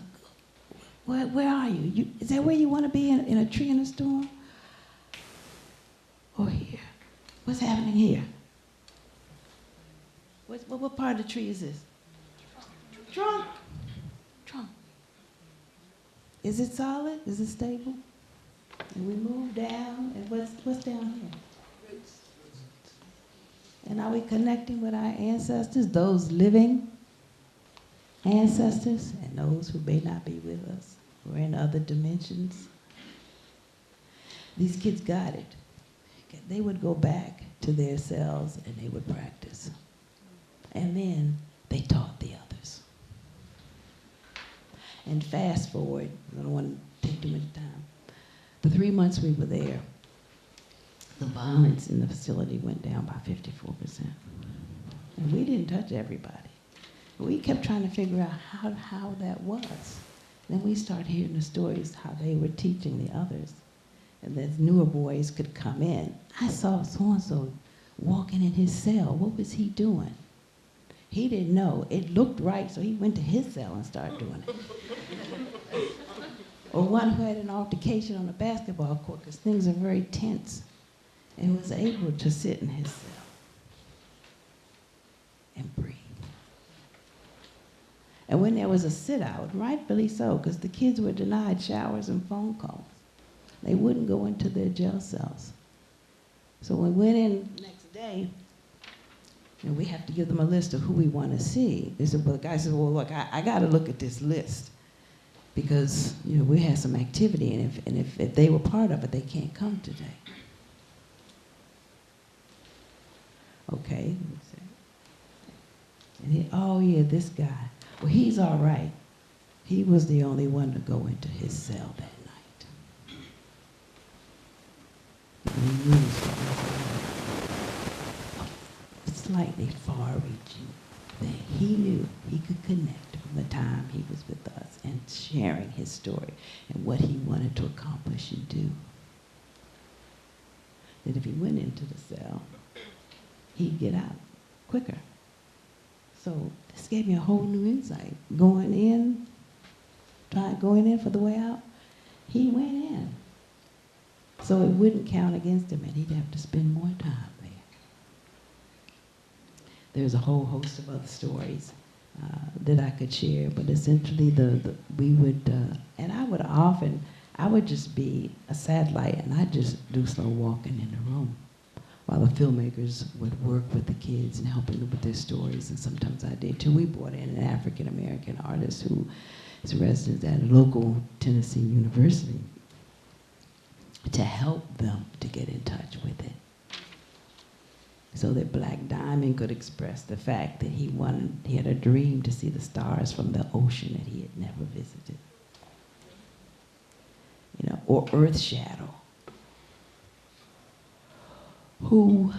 where are you? Is that where you want to be, in a tree in a storm? Or here? What's happening here? What part of the tree is this? Trunk. Trunk. Is it solid? Is it stable? And we move down, and what's down here? And are we connecting with our ancestors, those living ancestors, and those who may not be with us, or in other dimensions? These kids got it. They would go back to their cells and they would practice. And then they taught the others. And fast forward, I don't want to take too much time. The 3 months we were there, the violence in the facility went down by 54%. And we didn't touch everybody. We kept trying to figure out how that was. Then we started hearing the stories, how they were teaching the others. And the newer boys could come in. I saw so-and-so walking in his cell. What was he doing? He didn't know. It looked right, so he went to his cell and started doing it. Or one who had an altercation on a basketball court, because things are very tense, and was able to sit in his cell and breathe. And when there was a sit-out, rightfully so, because the kids were denied showers and phone calls. They wouldn't go into their jail cells. So when we went in the next day, and we have to give them a list of who we want to see. They said, well, the guy said, well, look, I got to look at this list because, you know, we had some activity, and if they were part of it, they can't come today. Okay. And he, oh, yeah, this guy. Well, he's all right. He was the only one to go into his cell that night. A slightly far-reaching thing. He knew he could connect from the time he was with us and sharing his story and what he wanted to accomplish and do. That if he went into the cell, he'd get out quicker. So this gave me a whole new insight. Going in for the way out, he went in. So it wouldn't count against him, and he'd have to spend more time there. There's a whole host of other stories that I could share, but essentially we would, and I would just be a satellite, and I'd just do slow walking in the room while the filmmakers would work with the kids and helping them with their stories, and sometimes I did too. We brought in an African-American artist who is a resident at a local Tennessee university to help them to get in touch with it, so that Black Diamond could express the fact that he had a dream to see the stars from the ocean that he had never visited. You know, or Earth Shadow, who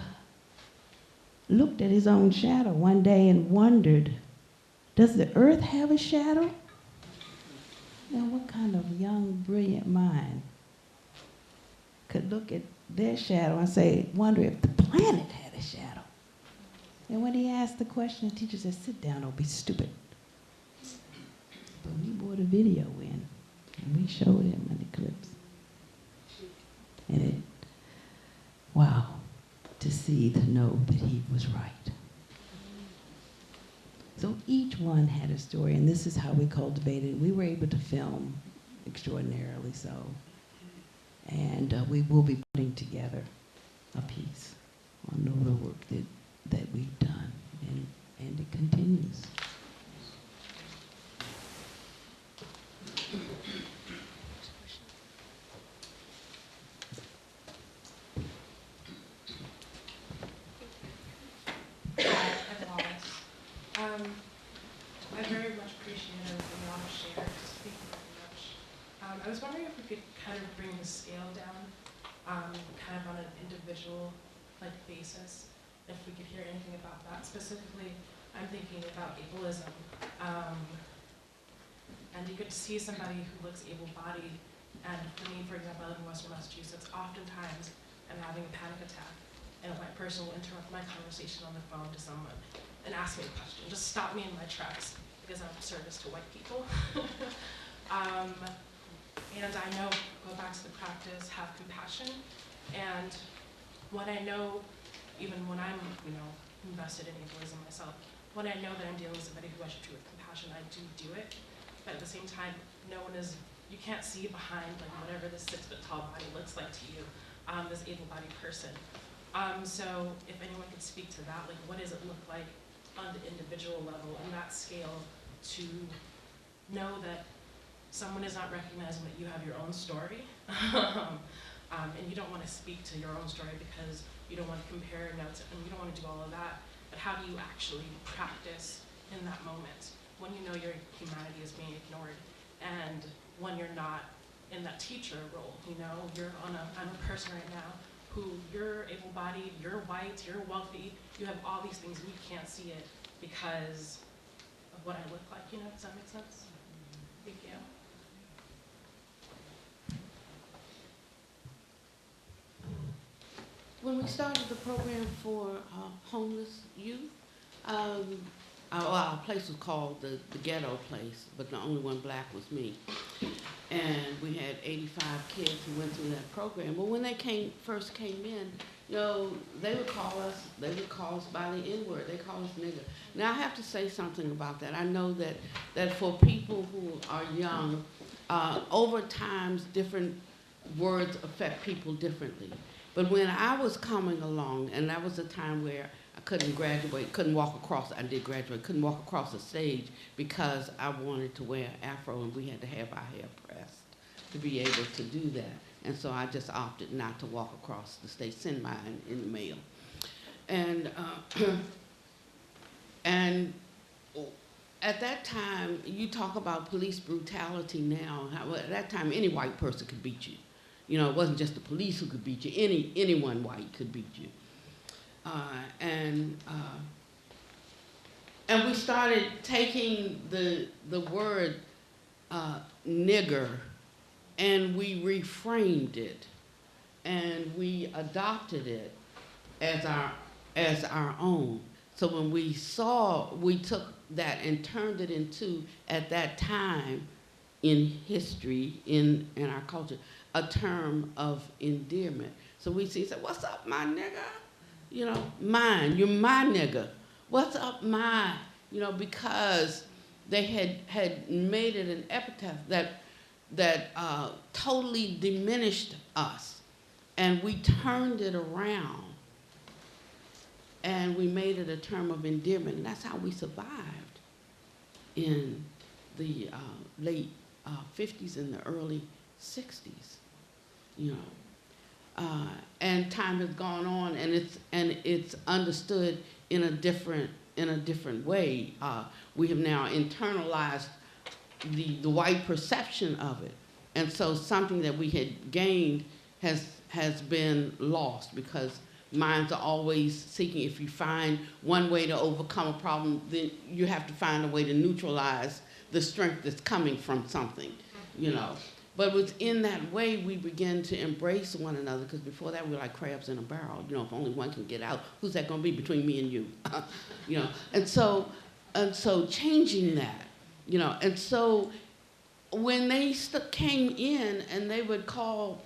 looked at his own shadow one day and wondered, does the earth have a shadow? Now, what kind of young, brilliant mind could look at their shadow and say, wonder if the planet had a shadow? And when he asked the question, the teacher said, sit down, don't be stupid. But we brought a video in, and we showed him an eclipse. And it, wow, to see, to know that he was right. So each one had a story, and this is how we cultivated. We were able to film extraordinarily so. And we will be putting together a piece on all the work that we've done, and it continues. I very much appreciate everything you all have shared. Thank you very much. I was wondering if we could kind of bring the scale down, kind of on an individual basis. If we could hear anything about that. Specifically, I'm thinking about ableism. And you could see somebody who looks able-bodied, and for me, for example, I live in Western Massachusetts, oftentimes I'm having a panic attack, and a white person will interrupt my conversation on the phone to someone and ask me a question, just stop me in my tracks, because I'm of service to white people. And I know, go back to the practice, have compassion, and what I know, even when I'm, invested in ableism myself. When I know that I'm dealing with somebody who I should treat with compassion, I do it. But at the same time, no one is, you can't see behind like whatever this 6-foot-tall body looks like to you, this able-bodied person. So if anyone could speak to that, like what does it look like on the individual level and that scale to know that someone is not recognizing that you have your own story, and you don't want to speak to your own story because you don't want to compare notes and you don't want to do all of that, but how do you actually practice in that moment when you know your humanity is being ignored and when you're not in that teacher role, you know, I'm a person right now who you're able-bodied, you're white, you're wealthy, you have all these things and you can't see it because of what I look like, you know, does that make sense? Thank you. When we started the program for homeless youth, our place was called the Ghetto Place, but the only one black was me. And we had 85 kids who went through that program. But when they first came in, you know, they would call us by the N-word. They call us nigger. Now I have to say something about that. I know that for people who are young, over time, different words affect people differently. But when I was coming along, and that was a time where I couldn't graduate, I did graduate, couldn't walk across the stage because I wanted to wear an afro and we had to have our hair pressed to be able to do that. And so I just opted not to walk across the stage, send mine in the mail. And, and at that time, you talk about police brutality now. At that time, any white person could beat you. You know, it wasn't just the police who could beat you. Anyone white could beat you. And we started taking the word nigger and we reframed it and we adopted it as our own. So when we took that and turned it into, at that time in history, in our culture, a term of endearment. So we say, what's up, my nigga? You know, mine, you're my nigga. What's up, my? You know, because they had made it an epithet that totally diminished us. And we turned it around and we made it a term of endearment. And that's how we survived in the late 50s and the early 60s. You know, and time has gone on, and it's understood in a different way. We have now internalized the white perception of it, and so something that we had gained has been lost because minds are always seeking. If you find one way to overcome a problem, then you have to find a way to neutralize the strength that's coming from something. You know. But within that way, we began to embrace one another, because before that, we were like crabs in a barrel. You know, if only one can get out, who's that going to be between me and you? You know, and so changing that, you know, and so when they came in and they would call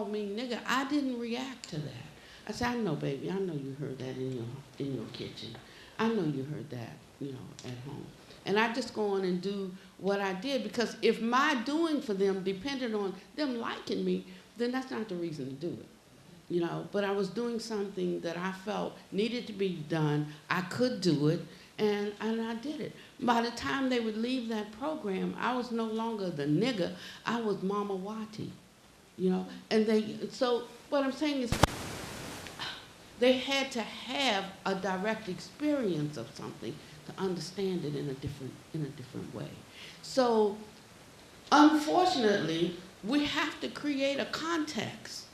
me nigger, I didn't react to that. I said, I know, baby, I know you heard that in your kitchen. I know you heard that, you know, at home. And I just go on and do what I did, because if my doing for them depended on them liking me, then that's not the reason to do it, you know. But I was doing something that I felt needed to be done. I could do it, and I did it. By the time they would leave that program, I was no longer the nigger. I was Mama Wati, you know. And so what I'm saying is, they had to have a direct experience of something to understand it in a different way. So, unfortunately, we have to create a context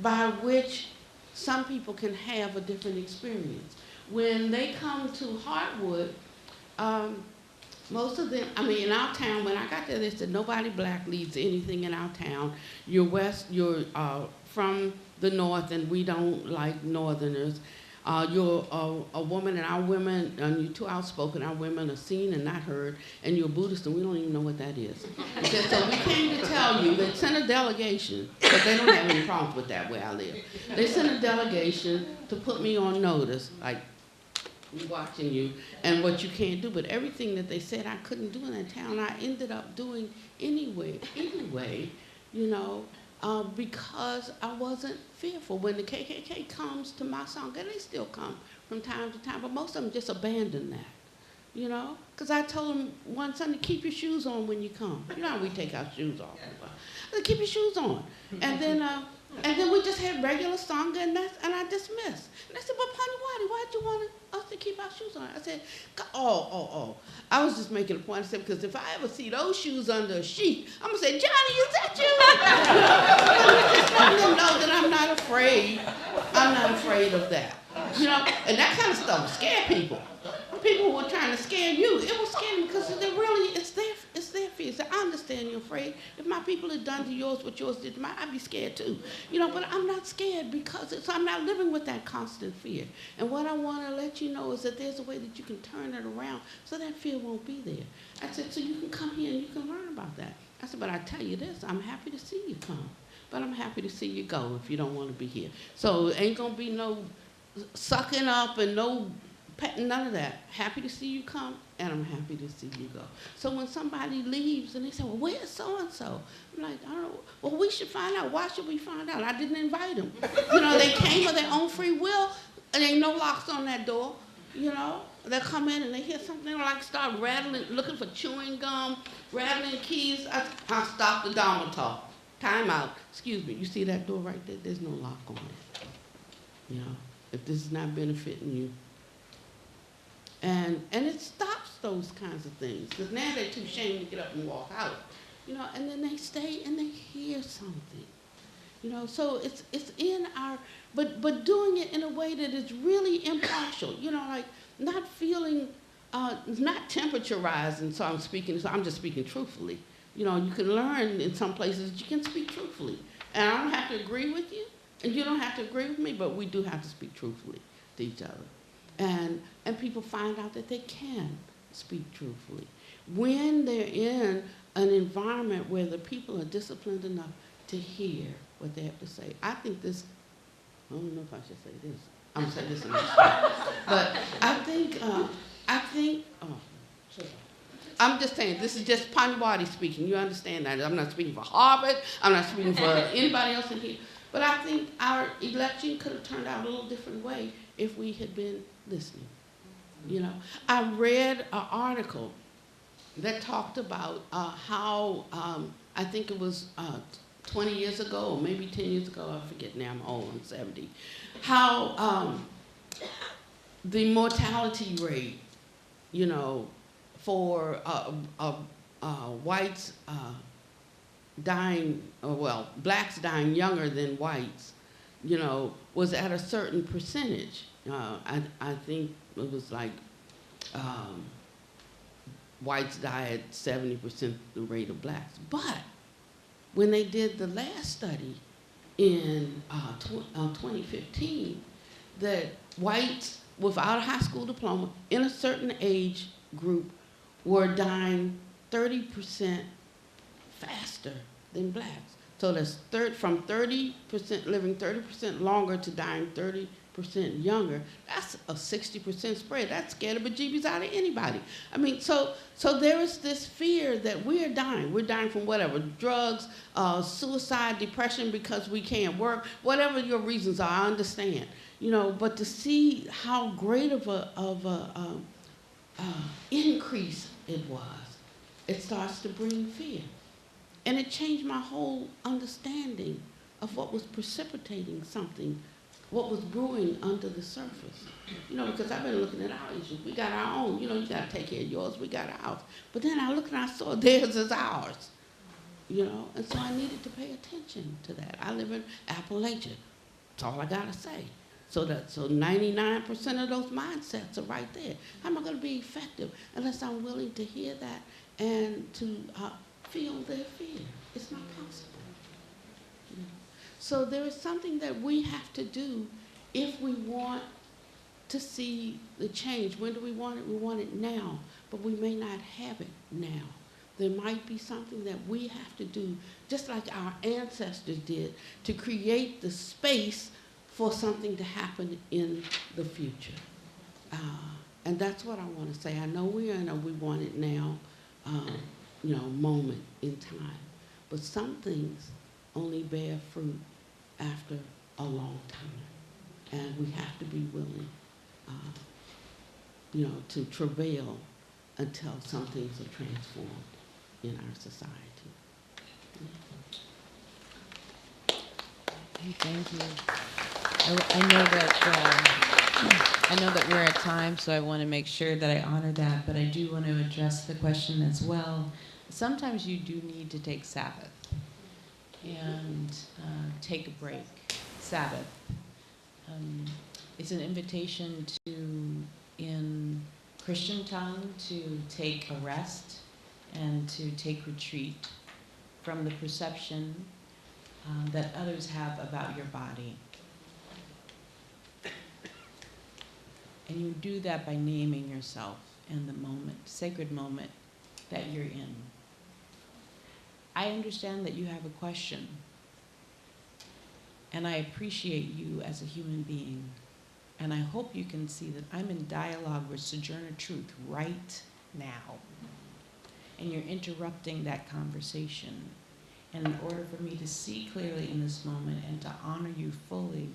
by which some people can have a different experience. When they come to Heartwood, most of them, I mean, in our town, when I got there, they said nobody black leads anything in our town. You're from the north, and we don't like northerners. You're a woman, and our women, and you're too outspoken. Our women are seen and not heard, and you're Buddhist, and we don't even know what that is. So we came to tell you, they sent a delegation, but they don't have any problems with that where I live. They sent a delegation to put me on notice, like, watching you and what you can't do. But everything that they said I couldn't do in that town, I ended up doing anyway, you know, because I wasn't fearful. When the KKK comes to my sangha, and they still come from time to time, but most of them just abandon that, you know? Because I told them one Sunday, keep your shoes on when you come. You know how we take our shoes off. I said, keep your shoes on. And then we just had regular sangha, and I dismissed. And I said, but Paniwadi, why'd you want us to keep our shoes on? I said, oh. I was just making a point. I said, because if I ever see those shoes under a sheet, I'm going to say, Johnny, is that you? Just letting them know that I'm not afraid. I'm not afraid of that. You know, and that kind of stuff scared people. People who were trying to scare you, it was scary because it's their fear. So I understand you're afraid. If my people had done to yours what yours did to mine, I'd be scared too. You know, but I'm not scared because I'm not living with that constant fear. And what I want to let you know is that there's a way that you can turn it around so that fear won't be there. I said, so you can come here and you can learn about that. I said, but I tell you this, I'm happy to see you come, but I'm happy to see you go if you don't want to be here. So it ain't going to be no sucking up and no petting, none of that. Happy to see you come, and I'm happy to see you go. So when somebody leaves and they say, well, where's so-and-so? I'm like, I don't know. Well, we should find out. Why should we find out? I didn't invite them. You know, they came of their own free will, and there ain't no locks on that door. You know, they come in and they hear something like start rattling, looking for chewing gum, rattling keys. I stop the Dharma talk. Time out. Excuse me. You see that door right there? There's no lock on it. You know, if this is not benefiting you. And it stops those kinds of things. Because now they're too ashamed to get up and walk out. You know, and then they stay and they hear something. You know, so it's in our, but doing it in a way that is really impartial. You know, like not feeling, not temperaturizing. So I'm just speaking truthfully. You know, you can learn in some places you can speak truthfully. And I don't have to agree with you, and you don't have to agree with me, but we do have to speak truthfully to each other. And people find out that they can speak truthfully when they're in an environment where the people are disciplined enough to hear what they have to say. I think this, I don't know if I should say this. I'm going to say this in this but I think, I'm just saying, this is just Paniwadi speaking. You understand that. I'm not speaking for Harvard. I'm not speaking for anybody else in here. But I think our election could have turned out a little different way if we had been listening. You know, I read an article that talked about how, I think it was 20 years ago, or maybe 10 years ago, I forget now, I'm old, I'm 70, how the mortality rate, you know, for whites dying, blacks dying younger than whites, you know, was at a certain percentage. I think it was like whites die at 70% the rate of blacks. But when they did the last study in 2015, that whites without a high school diploma in a certain age group were dying 30% faster than blacks. So that's from 30% living 30% longer to dying 30% younger. That's a 60% spread. That scared the bejeebies out of anybody. I mean, so there is this fear that we're dying. We're dying from whatever, drugs, suicide, depression because we can't work, whatever your reasons are, I understand. You know, but to see how great of a increase it was, it starts to bring fear. And it changed my whole understanding of what was precipitating something, what was brewing under the surface. You know, because I've been looking at our issues. We got our own. You know, you got to take care of yours. We got ours. But then I looked and I saw theirs is ours. You know, and so I needed to pay attention to that. I live in Appalachia. That's all I got to say. So 99% of those mindsets are right there. How am I going to be effective unless I'm willing to hear that and to feel their fear? It's not possible. You know? So there is something that we have to do if we want to see the change. When do we want it? We want it now, but we may not have it now. There might be something that we have to do, just like our ancestors did, to create the space for something to happen in the future. And that's what I want to say. I know we're in a we want it now, moment in time. But some things only bear fruit after a long time. And we have to be willing, to travail until some things are transformed in our society. Thank you. I know that we're at time, so I want to make sure that I honor that, but I do want to address the question as well. Sometimes you do need to take Sabbath and take a break. Sabbath. It's an invitation to, in Christian tongue, to take a rest and to take retreat from the perception that others have about your body. And you do that by naming yourself in the moment, sacred moment that you're in. I understand that you have a question, and I appreciate you as a human being. And I hope you can see that I'm in dialogue with Sojourner Truth right now. And you're interrupting that conversation. And in order for me to see clearly in this moment and to honor you fully,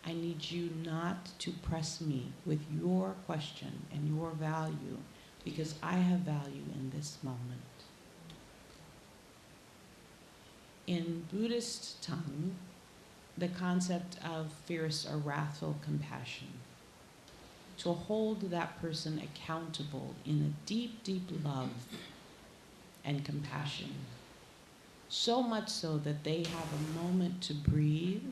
I need you not to press me with your question and your value, because I have value in this moment. In Buddhist tongue, the concept of fierce or wrathful compassion, to hold that person accountable in a deep, deep love and compassion, so much so that they have a moment to breathe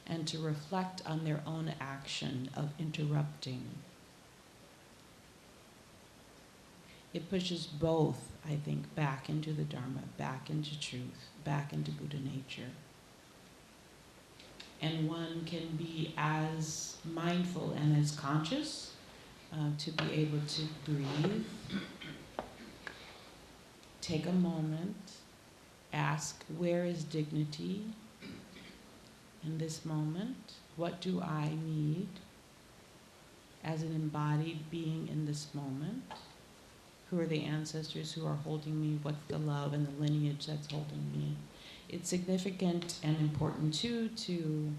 and to reflect on their own action of interrupting. It pushes both, I think, back into the Dharma, back into truth, back into Buddha nature. And one can be as mindful and as conscious to be able to breathe, take a moment, ask, where is dignity in this moment? What do I need as an embodied being in this moment? Who are the ancestors who are holding me? What's the love and the lineage that's holding me? It's significant and important too to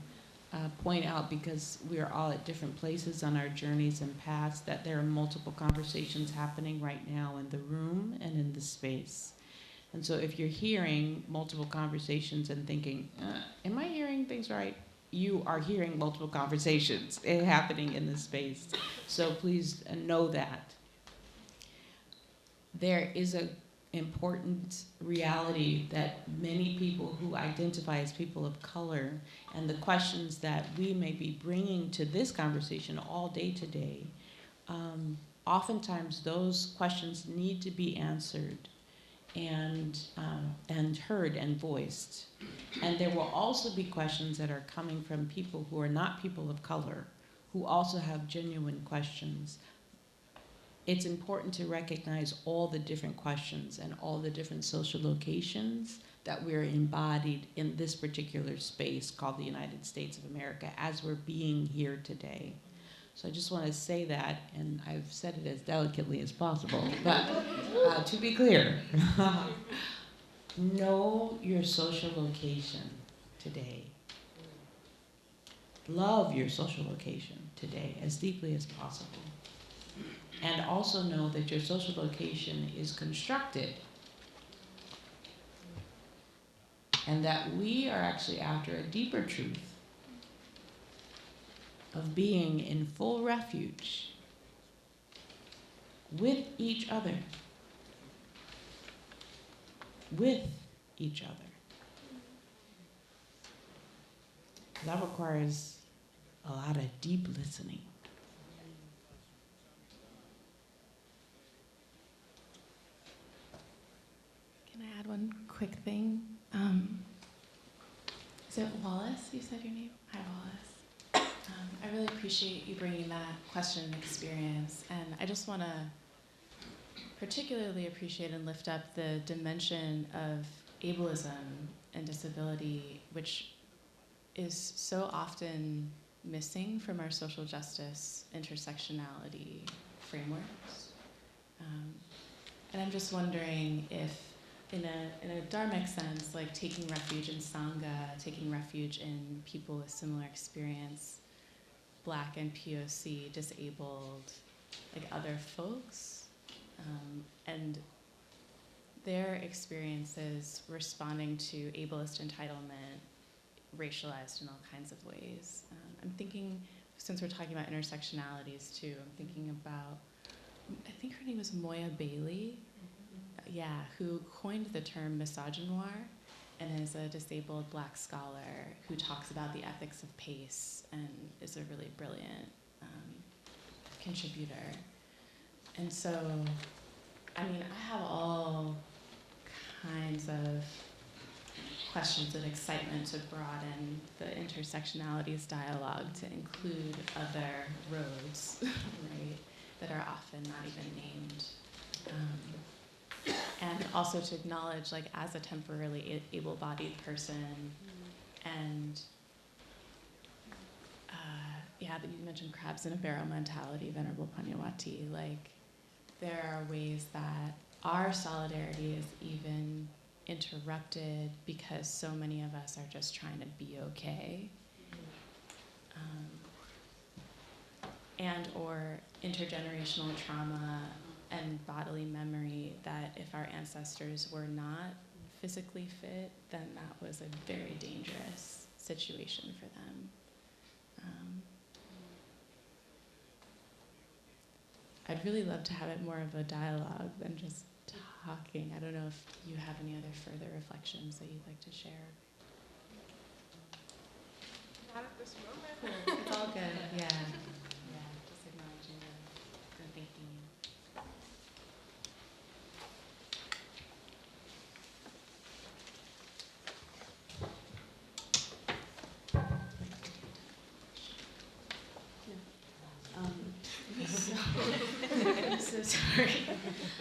point out, because we are all at different places on our journeys and paths, that there are multiple conversations happening right now in the room and in the space. And so if you're hearing multiple conversations and thinking, am I hearing things right? You are hearing multiple conversations happening in this space. So please know that. There is an important reality that many people who identify as people of color, and the questions that we may be bringing to this conversation all day today, oftentimes those questions need to be answered and heard and voiced. And there will also be questions that are coming from people who are not people of color, who also have genuine questions. It's important to recognize all the different questions and all the different social locations that we're embodied in this particular space called the United States of America as we're being here today. So I just want to say that, and I've said it as delicately as possible, but to be clear, know your social location today. Love your social location today as deeply as possible. And also know that your social location is constructed, and that we are actually after a deeper truth of being in full refuge with each other. With each other. That requires a lot of deep listening. Can I add one quick thing? Is it Wallace? You said your name? Hi, Wallace. I really appreciate you bringing that question and experience, and I just want to particularly appreciate and lift up the dimension of ableism and disability, which is so often missing from our social justice intersectionality frameworks. And I'm just wondering if, in a dharmic sense, like taking refuge in sangha, taking refuge in people with similar experience, Black and POC, disabled, like other folks, and their experiences responding to ableist entitlement, racialized in all kinds of ways. I'm thinking, since we're talking about intersectionalities too, I'm thinking about, I think her name was Moya Bailey, yeah, who coined the term misogynoir, and is a disabled Black scholar who talks about the ethics of pace and is a really brilliant contributor. And so, I mean, I have all kinds of questions of excitement to broaden the intersectionalities dialogue to include other roads, right, that are often not even named. And also to acknowledge, like, as a temporarily able-bodied person, and yeah, that you mentioned crabs in a barrel mentality, Venerable Panyawati, like, there are ways that our solidarity is even interrupted because so many of us are just trying to be okay. And or intergenerational trauma and bodily memory that if our ancestors were not physically fit, then that was a very dangerous situation for them. I'd really love to have it more of a dialogue than just talking. I don't know if you have any other further reflections that you'd like to share. Not at this moment. Cool. It's all good. Yeah. Yeah. Just acknowledging and thanking you. I'm so sorry.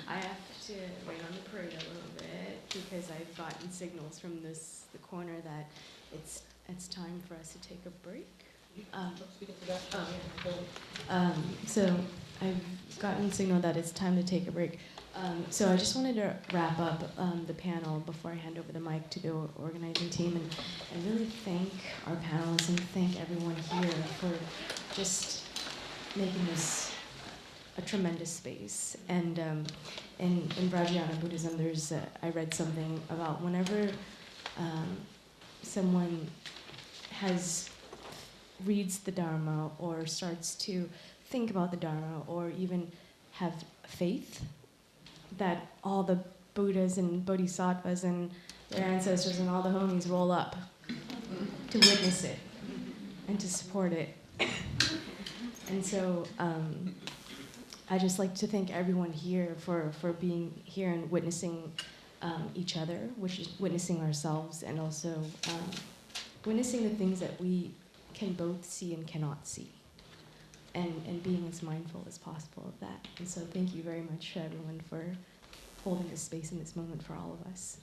I have to rain on the parade a little bit because I've gotten signals from the corner that it's time for us to take a break. So I've gotten signal that it's time to take a break. So I just wanted to wrap up the panel before I hand over the mic to the organizing team and really thank our panelists and thank everyone here for just making this a tremendous space. And in Vajrayana Buddhism, I read something about whenever someone reads the Dharma or starts to think about the Dharma or even have faith that all the Buddhas and Bodhisattvas and their ancestors and all the homies roll up to witness it and to support it. And so I just like to thank everyone here for being here and witnessing each other, which is witnessing ourselves, and also witnessing the things that we can both see and cannot see, and being as mindful as possible of that. And so thank you very much, everyone, for holding this space in this moment for all of us.